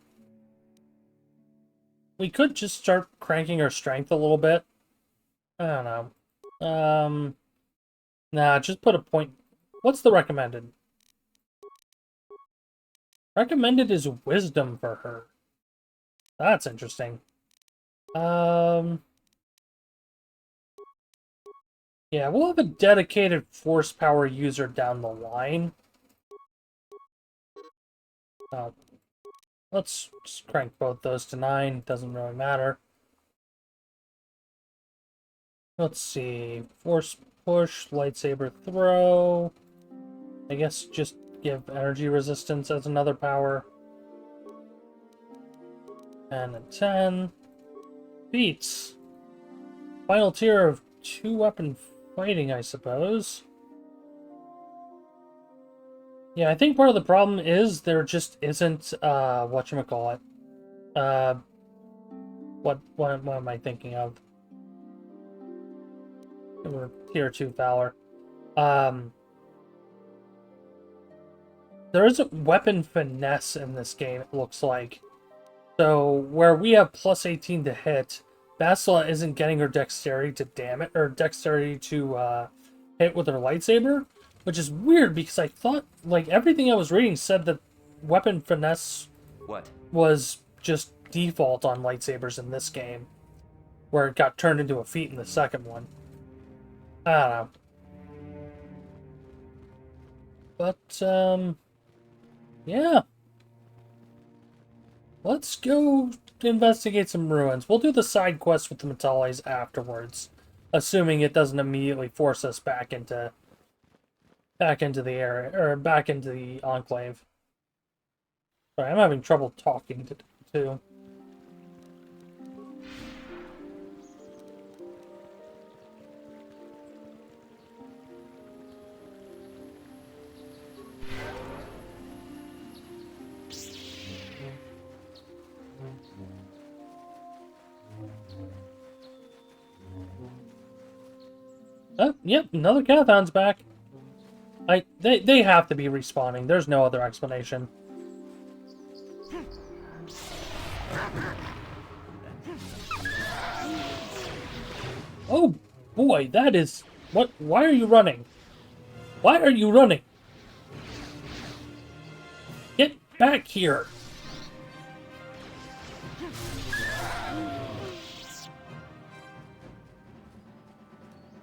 [SPEAKER 1] We could just start cranking her strength a little bit. I don't know. Nah, just put a point. What's the recommended? Recommended is wisdom for her. That's interesting. Yeah, we'll have a dedicated force power user down the line. Let's just crank both those to 9. Doesn't really matter. Let's see. Force push, lightsaber throw. I guess just give energy resistance as another power. And a 10. Beats. Final tier of 2-weapon fighting, I suppose. Yeah, I think part of the problem is there just isn't, whatchamacallit. What am I thinking of? We're tier 2 Valor. There isn't weapon finesse in this game, it looks like. So, where we have +18 to hit, Bastila isn't getting her dexterity to damage, or dexterity to hit with her lightsaber, which is weird because I thought, like, everything I was reading said that weapon finesse
[SPEAKER 9] What?
[SPEAKER 1] was just default on lightsabers in this game, where it got turned into a feat in the second one. I don't know. But, yeah. Let's go investigate some ruins. We'll do the side quest with the Metales afterwards, assuming it doesn't immediately force us back into the area, or back into the Enclave. Sorry, I'm having trouble talking too. Oh, yep, another Cathon's back. They have to be respawning. There's no other explanation. Oh boy, that is... What? Why are you running? Why are you running? Get back here!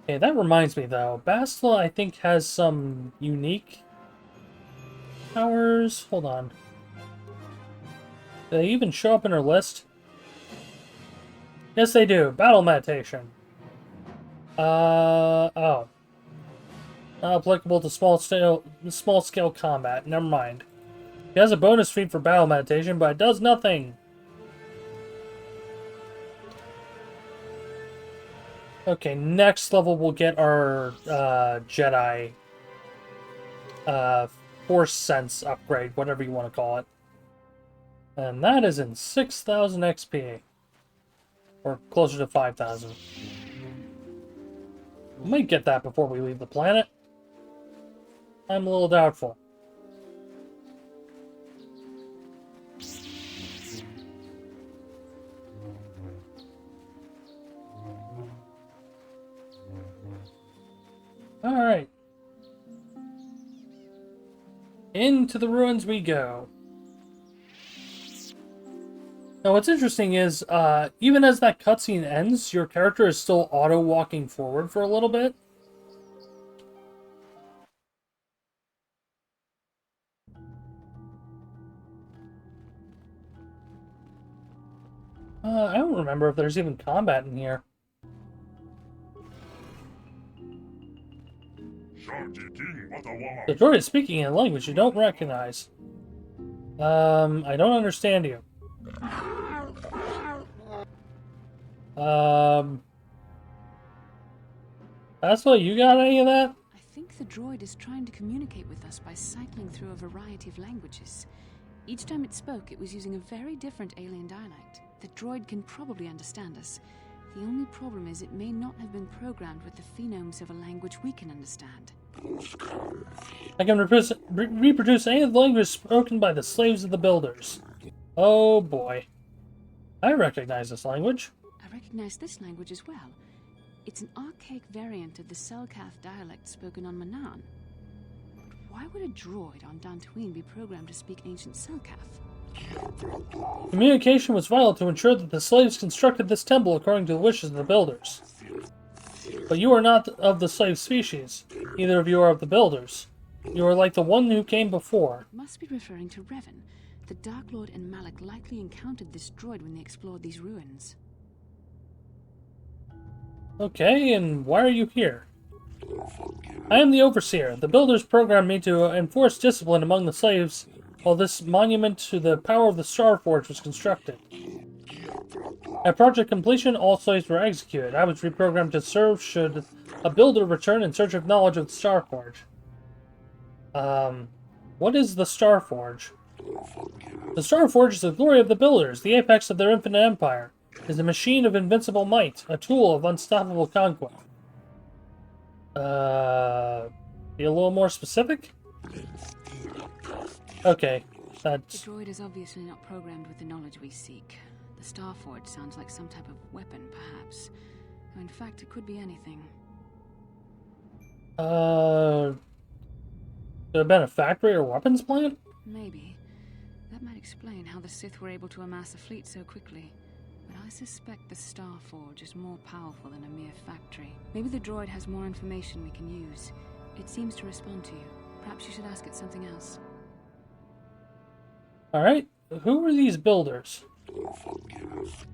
[SPEAKER 1] Okay, that reminds me though. Bastila, I think, has some unique powers. Hold on. Do they even show up in her list? Yes, they do. Battle meditation. Oh. Not applicable to small scale combat. Never mind. It has a bonus feat for battle meditation, but it does nothing. Okay, next level we'll get our Jedi Force Sense upgrade, whatever you want to call it. And that is in 6,000 XP. Or closer to 5,000. We might get that before we leave the planet. I'm a little doubtful. Alright. Into the ruins we go. Now what's interesting is, even as that cutscene ends, your character is still auto-walking forward for a little bit. I don't remember if there's even combat in here. The droid is speaking in a language you don't recognize. I don't understand you. That's what you got any of that?
[SPEAKER 18] I think the droid is trying to communicate with us by cycling through a variety of languages. Each time it spoke, it was using a very different alien dialect. The droid can probably understand us. The only problem is it may not have been programmed with the phonemes of a language we can understand.
[SPEAKER 1] I can reproduce any of the language spoken by the slaves of the builders. Oh boy. I recognize this language.
[SPEAKER 18] I recognize this language as well. It's an archaic variant of the Selkath dialect spoken on Manan. But why would a droid on Dantooine be programmed to speak ancient Selkath?
[SPEAKER 1] Communication was vital to ensure that the slaves constructed this temple according to the wishes of the builders. But you are not of the slave species. Neither of you are of the builders. You are like the one who came before.
[SPEAKER 18] It must be referring to Revan. The Dark Lord and Malak likely encountered this droid when they explored these ruins.
[SPEAKER 1] Okay, and why are you here? I am the Overseer. The builders programmed me to enforce discipline among the slaves while this monument to the power of the Starforge was constructed. At project completion, all slaves were executed. I was reprogrammed to serve should a builder return in search of knowledge of the Starforge. What is the Starforge? The Starforge is the glory of the builders, the apex of their infinite empire. It is a machine of invincible might, a tool of unstoppable conquest. Be a little more specific? Okay, that's...
[SPEAKER 18] The droid is obviously not programmed with the knowledge we seek. The Starforge sounds like some type of weapon, perhaps. Or in fact, it could be anything.
[SPEAKER 1] Could have been a factory or weapons plant?
[SPEAKER 18] Maybe. might explain how the Sith were able to amass a fleet so quickly. But I suspect the Star Forge is more powerful than a mere factory. Maybe the droid has more information we can use. It seems to respond to you. Perhaps you should ask it something else.
[SPEAKER 1] Alright, who are these builders?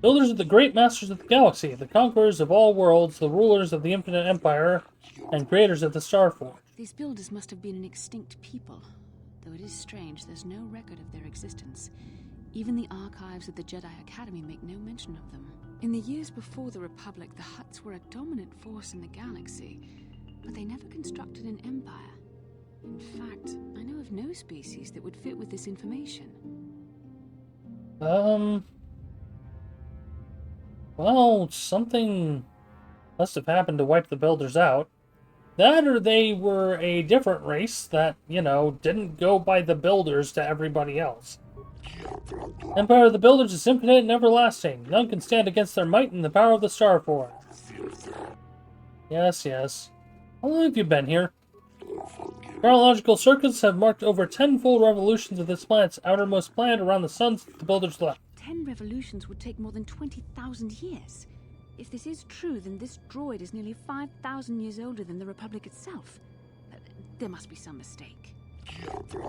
[SPEAKER 1] Builders are the great masters of the galaxy, the conquerors of all worlds, the rulers of the infinite empire, and creators of the Star Forge.
[SPEAKER 18] These builders must have been an extinct people. Though it is strange, there's no record of their existence. Even the archives of the Jedi Academy make no mention of them. In the years before the Republic, the Hutts were a dominant force in the galaxy, but they never constructed an empire. In fact, I know of no species that would fit with this information.
[SPEAKER 1] Well, something must have happened to wipe the builders out. That or they were a different race that, didn't go by the builders to everybody else. Empire of the Builders is infinite and everlasting. None can stand against their might and the power of the Star Forge. Yes, yes. How long have you been here? Chronological circuits have marked over 10 full revolutions of this planet's outermost planet around the suns the Builders left.
[SPEAKER 18] 10 revolutions would take more than 20,000 years. If this is true, then this droid is nearly 5,000 years older than the Republic itself. There must be some mistake.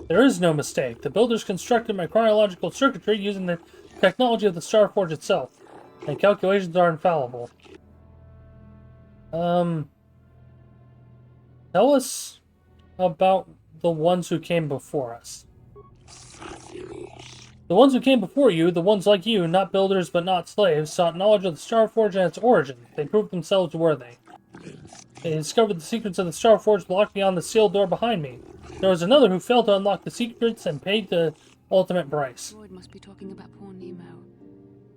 [SPEAKER 1] There is no mistake. The Builders constructed my chronological circuitry using the technology of the Star Forge itself, and calculations are infallible. Tell us about the ones who came before us. The ones who came before you, the ones like you, not builders but not slaves, sought knowledge of the Star Forge and its origin. They proved themselves worthy. They discovered the secrets of the Star Forge locked beyond the sealed door behind me. There was another who failed to unlock the secrets and paid the ultimate price.
[SPEAKER 18] The droid must be talking about poor Nemo.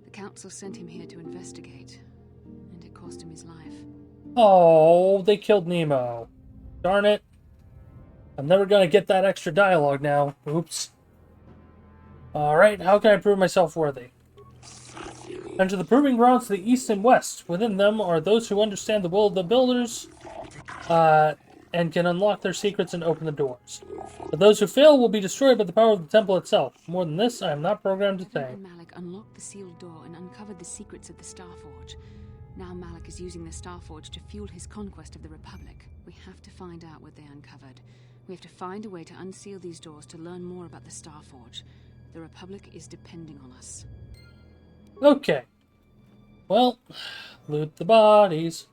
[SPEAKER 18] The Council sent him here to investigate, and it cost him his life.
[SPEAKER 1] Oh, they killed Nemo. Darn it. I'm never gonna get that extra dialogue now. Oops. Alright, how can I prove myself worthy? Enter the proving grounds to the east and west. Within them are those who understand the will of the Builders, and can unlock their secrets and open the doors. But those who fail will be destroyed by the power of the temple itself. More than this, I am not programmed to say.
[SPEAKER 18] Malak unlocked the sealed door and uncovered the secrets of the Star Forge. Now Malak is using the Star Forge to fuel his conquest of the Republic. We have to find out what they uncovered. We have to find a way to unseal these doors to learn more about the Star Forge. The Republic is depending on us.
[SPEAKER 1] Okay. Well, loot the bodies.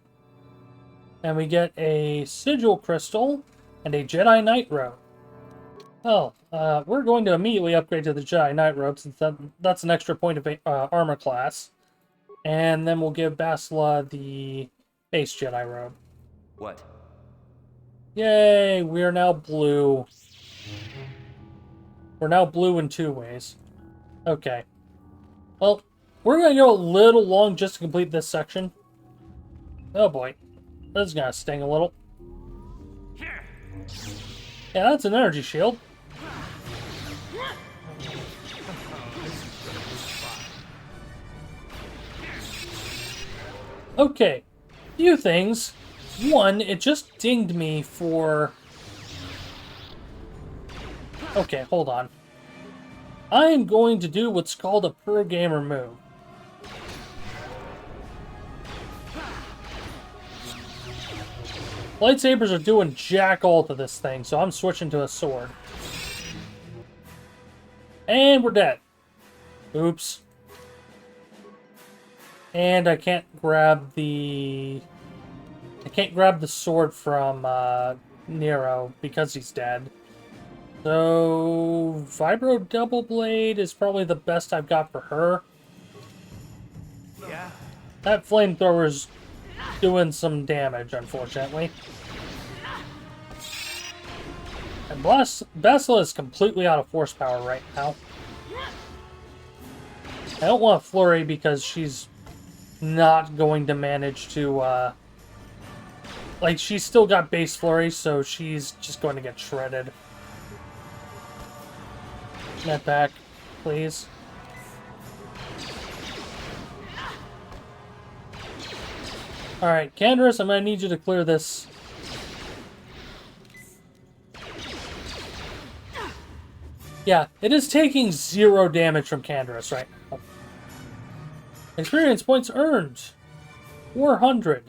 [SPEAKER 1] And we get a sigil crystal and a Jedi Knight robe. Well, we're going to immediately upgrade to the Jedi Knight robe since that's an extra point of armor class. And then we'll give Basila the base Jedi robe.
[SPEAKER 9] What?
[SPEAKER 1] Yay, we are now blue. We're now blue in 2 ways. Okay. Well, we're going to go a little long just to complete this section. Oh boy. This is going to sting a little. Yeah, that's an energy shield. Okay. Few things. One, it just dinged me for... Okay, hold on. I am going to do what's called a pro gamer move. Lightsabers are doing jack all to this thing, so I'm switching to a sword. And we're dead. Oops. And I can't grab the... sword from Nero because he's dead. So, Vibro Double Blade is probably the best I've got for her.
[SPEAKER 9] Yeah.
[SPEAKER 1] That flamethrower's doing some damage, unfortunately. And Basila is completely out of force power right now. I don't want Flurry because she's not going to manage to, like, she's still got base Flurry, so she's just going to get shredded. Net back, please. Alright, Canderous, I'm going to need you to clear this. Yeah, it is taking 0 damage from Canderous right now. Experience points earned. 400.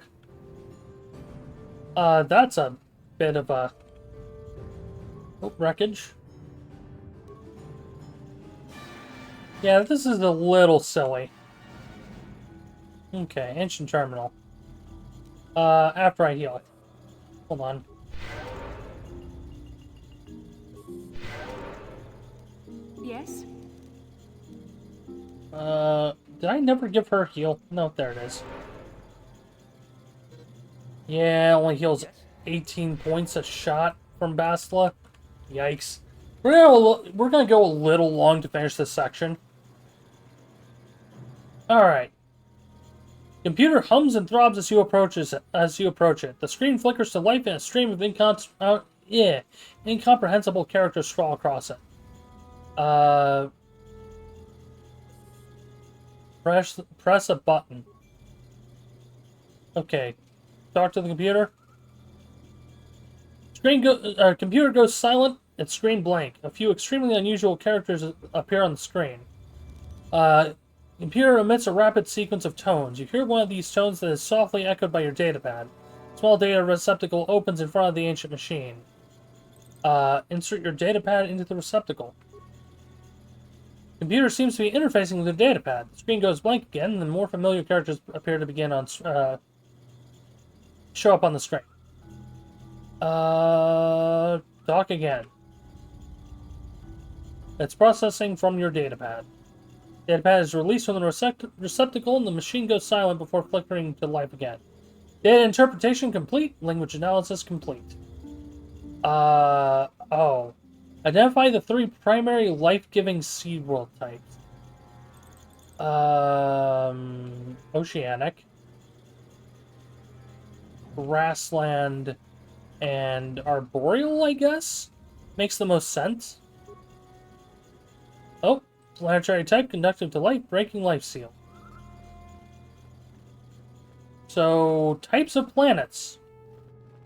[SPEAKER 1] That's a bit of a... Oh, wreckage. Yeah, this is a little silly. Okay, Ancient Terminal. After I heal it. Hold on.
[SPEAKER 18] Yes?
[SPEAKER 1] Did I never give her a heal? No, there it is. Yeah, only heals 18 points a shot from Bastila. Yikes. We're gonna go a little long to finish this section. Alright. Computer hums and throbs as you approach it. The screen flickers to life and a stream of incomprehensible characters scroll across it. Press a button. Okay. Talk to the computer. Computer goes silent and screen blank. A few extremely unusual characters appear on the screen. Computer emits a rapid sequence of tones. You hear one of these tones that is softly echoed by your datapad. Small data receptacle opens in front of the ancient machine. Insert your datapad into the receptacle. Computer seems to be interfacing with the datapad. The screen goes blank again, and then more familiar characters appear to begin on show up on the screen. Talk again. It's processing from your datapad. Datapad is released from the receptacle, and the machine goes silent before flickering to life again. Data interpretation complete. Language analysis complete. Oh. Identify the 3 primary life-giving seed world types. Oceanic, grassland, and arboreal, I guess? Makes the most sense. Oh, planetary type, conductive to life, breaking life seal. So, types of planets.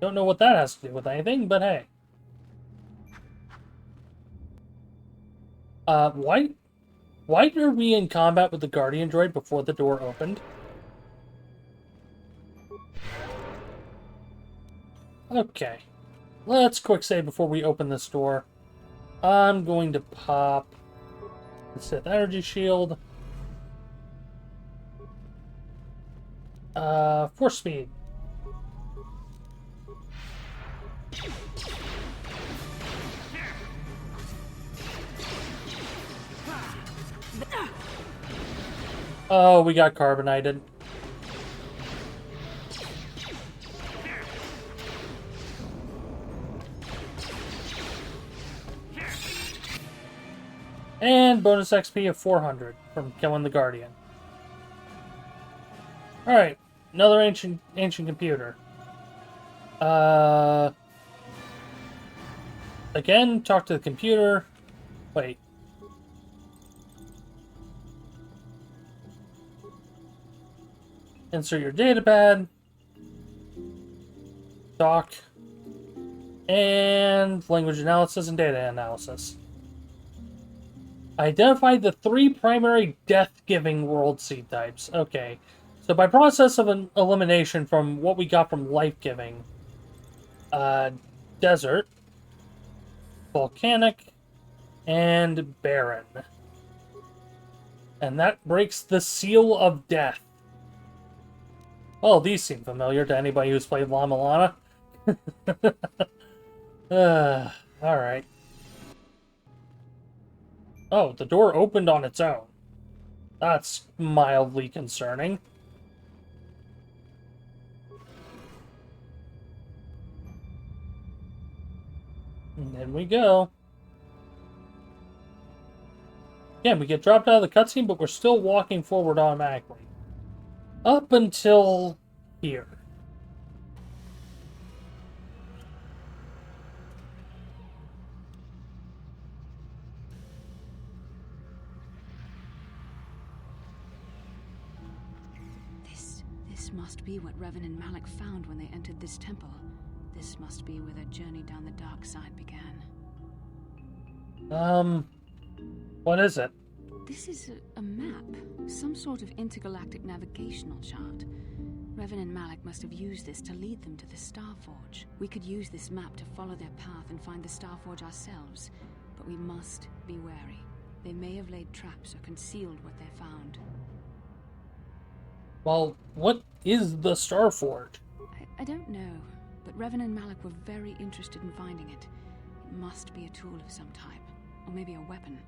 [SPEAKER 1] Don't know what that has to do with anything, but hey. Why were we in combat with the Guardian droid before the door opened? Okay. Let's quick save before we open this door. I'm going to pop the Sith Energy Shield. Force Speed. Oh, we got carbonated. And bonus XP of 400 from killing the Guardian. Alright, another ancient computer. Again, talk to the computer. Wait. Insert your datapad. Doc. And language analysis and data analysis. Identify the 3 primary death-giving world seed types. Okay. So by process of an elimination from what we got from life-giving, desert, volcanic, and barren. And that breaks the seal of death. Well, these seem familiar to anybody who's played La Milana. Alright. Oh, the door opened on its own. That's mildly concerning. And then we go. Again, we get dropped out of the cutscene, but we're still walking forward automatically. Up until here.
[SPEAKER 18] This must be what Revan and Malak found when they entered this temple. This must be where their journey down the dark side began.
[SPEAKER 1] What is it?
[SPEAKER 18] This is a map. Some sort of intergalactic navigational chart. Revan and Malik must have used this to lead them to the Starforge. We could use this map to follow their path and find the Starforge ourselves. But we must be wary. They may have laid traps or concealed what they found.
[SPEAKER 1] Well, what is the Starforge?
[SPEAKER 18] I don't know, but Revan and Malik were very interested in finding it. It must be a tool of some type, or maybe a weapon.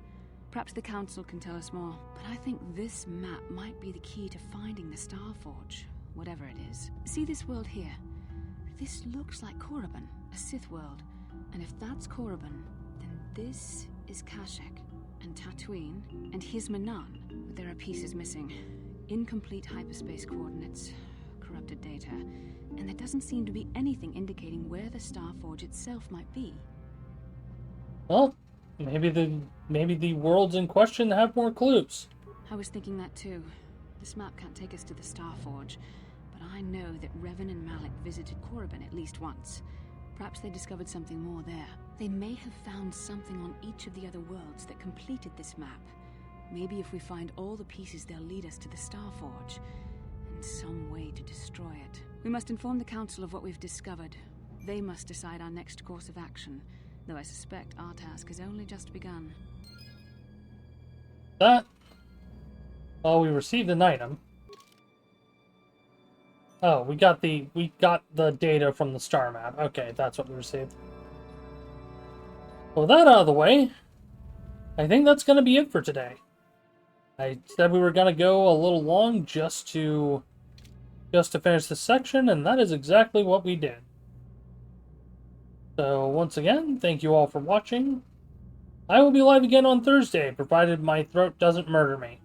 [SPEAKER 18] Perhaps the Council can tell us more, but I think this map might be the key to finding the Starforge, whatever it is. See this world here? This looks like Korriban, a Sith world. And if that's Korriban, then this is Kashyyyk, and Dantooine, and Hizmanan. But there are pieces missing. Incomplete hyperspace coordinates, corrupted data, and there doesn't seem to be anything indicating where the Starforge itself might be.
[SPEAKER 1] Well, maybe the worlds in question have more clues.
[SPEAKER 18] I was thinking that too. This map can't take us to the Starforge, but I know that Revan and Malik visited Korriban at least once. Perhaps they discovered something more there. They may have found something on each of the other worlds that completed this map. Maybe if we find all the pieces, they'll lead us to the Starforge, and some way to destroy it. We must inform the Council of what we've discovered. They must decide our next course of action, though I suspect our task has only just begun.
[SPEAKER 1] That? Oh, we received an item. Oh, we got the data from the star map. Okay, that's what we received. Well, that out of the way, I think that's going to be it for today. I said we were going to go a little long just to finish this section, and that is exactly what we did. So, once again, thank you all for watching. I will be live again on Thursday, provided my throat doesn't murder me.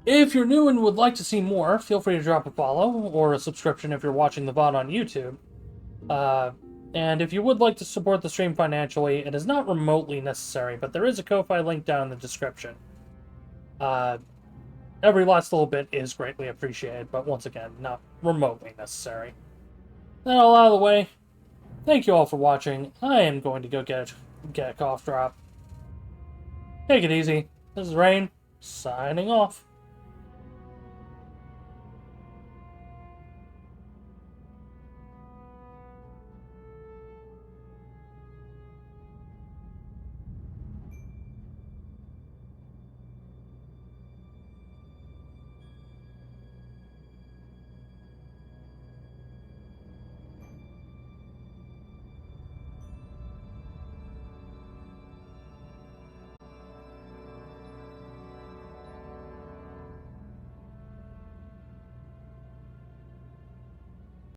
[SPEAKER 1] If you're new and would like to see more, feel free to drop a follow, or a subscription if you're watching the VOD on YouTube. And if you would like to support the stream financially, it is not remotely necessary, but there is a Ko-Fi link down in the description. Every last little bit is greatly appreciated, but once again, not remotely necessary. That all out of the way, thank you all for watching. I am going to go get a cough drop. Take it easy. This is Rain, signing off.